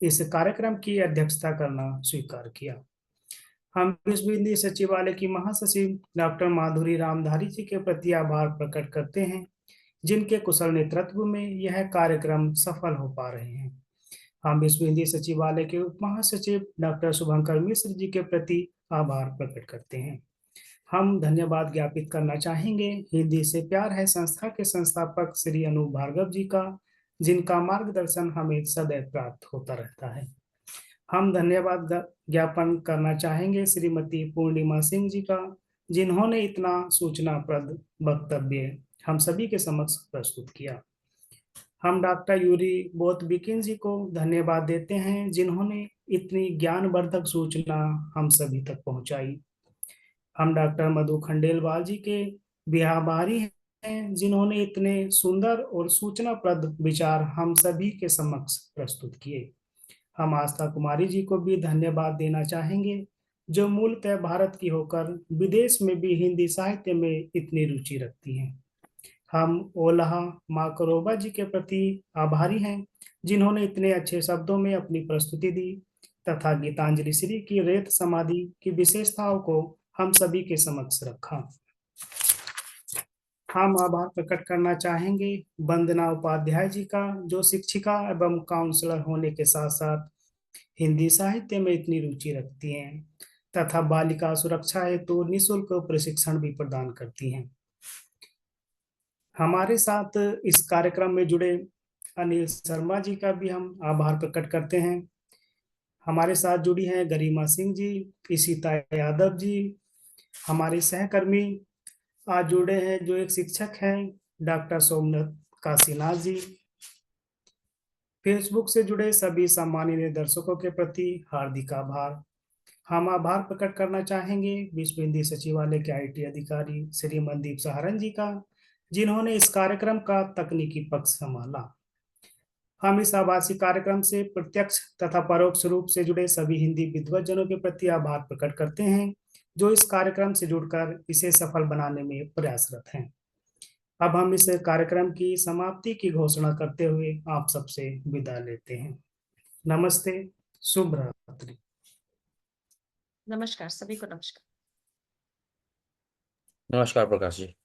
इस कार्यक्रम की अध्यक्षता करना स्वीकार किया। हम विश्व हिंदी सचिवालय की महासचिव डॉक्टर माधुरी रामधारी जी के प्रति आभार प्रकट करते हैं, जिनके कुशल नेतृत्व में यह कार्यक्रम सफल हो पा रहे हैं। हम विश्व हिंदी सचिवालय के उप महासचिव डॉक्टर शुभंकर मिश्र जी के प्रति आभार प्रकट करते हैं। हम धन्यवाद ज्ञापित करना चाहेंगे हिंदी से प्यार है संस्था के संस्थापक श्री अनूप भार्गव जी का, जिनका मार्गदर्शन हमें सदैव प्राप्त होता रहता है। हम धन्यवाद ज्ञापन करना चाहेंगे श्रीमती पूर्णिमा सिंह जी का, जिन्होंने इतना सूचनाप्रद वक्तव्य हम सभी के समक्ष प्रस्तुत किया। हम डॉक्टर यूरी बोथबिकिन जी को धन्यवाद देते हैं, जिन्होंने इतनी ज्ञानवर्धक सूचना हम सभी तक पहुंचाई। हम डॉक्टर मधु खंडेलवाल जी के भी आभारी हैं, जिन्होंने इतने सुंदर और सूचनाप्रद विचार हम सभी के समक्ष प्रस्तुत किए। हम आस्था कुमारी जी को भी धन्यवाद देना चाहेंगे, जो मूलतः भारत की होकर विदेश में भी हिंदी साहित्य में इतनी रुचि रखती हैं। हम ओल्हा माकरोबा जी के प्रति आभारी हैं, जिन्होंने इतने अच्छे शब्दों में अपनी प्रस्तुति दी तथा गीतांजलि श्री की रेत समाधि की विशेषताओं को हम सभी के समक्ष रखा। हम आभार प्रकट करना चाहेंगे वंदना उपाध्याय जी का, जो शिक्षिका एवं काउंसलर होने के साथ साथ हिंदी साहित्य में इतनी रुचि रखती हैं तथा बालिका सुरक्षा हेतु निःशुल्क प्रशिक्षण भी प्रदान करती हैं। हमारे साथ इस कार्यक्रम में जुड़े अनिल शर्मा जी का भी हम आभार प्रकट करते हैं। हमारे साथ जुड़ी हैं गरिमा सिंह जी, इशिता यादव जी, हमारे सहकर्मी आज जुड़े हैं जो एक शिक्षक हैं डॉक्टर सोमनाथ काशीनाथ जी। फेसबुक से जुड़े सभी सम्माननीय दर्शकों के प्रति हार्दिक आभार। हम आभार प्रकट करना चाहेंगे विश्व हिंदी सचिवालय के IT अधिकारी श्री मनदीप सहारन जी का, जिन्होंने इस कार्यक्रम का तकनीकी पक्ष संभाला। हम इस आभासी कार्यक्रम से प्रत्यक्ष तथा परोक्ष रूप से जुड़े सभी हिंदी विद्वतजनों के प्रति आभार प्रकट करते हैं, जो इस कार्यक्रम से जुड़कर इसे सफल बनाने में प्रयासरत हैं। अब हम इस कार्यक्रम की समाप्ति की घोषणा करते हुए आप सबसे विदा लेते हैं। नमस्ते, शुभ रात्रि। नमस्कार, सभी को नमस्कार। नमस्कार प्रकाश जी।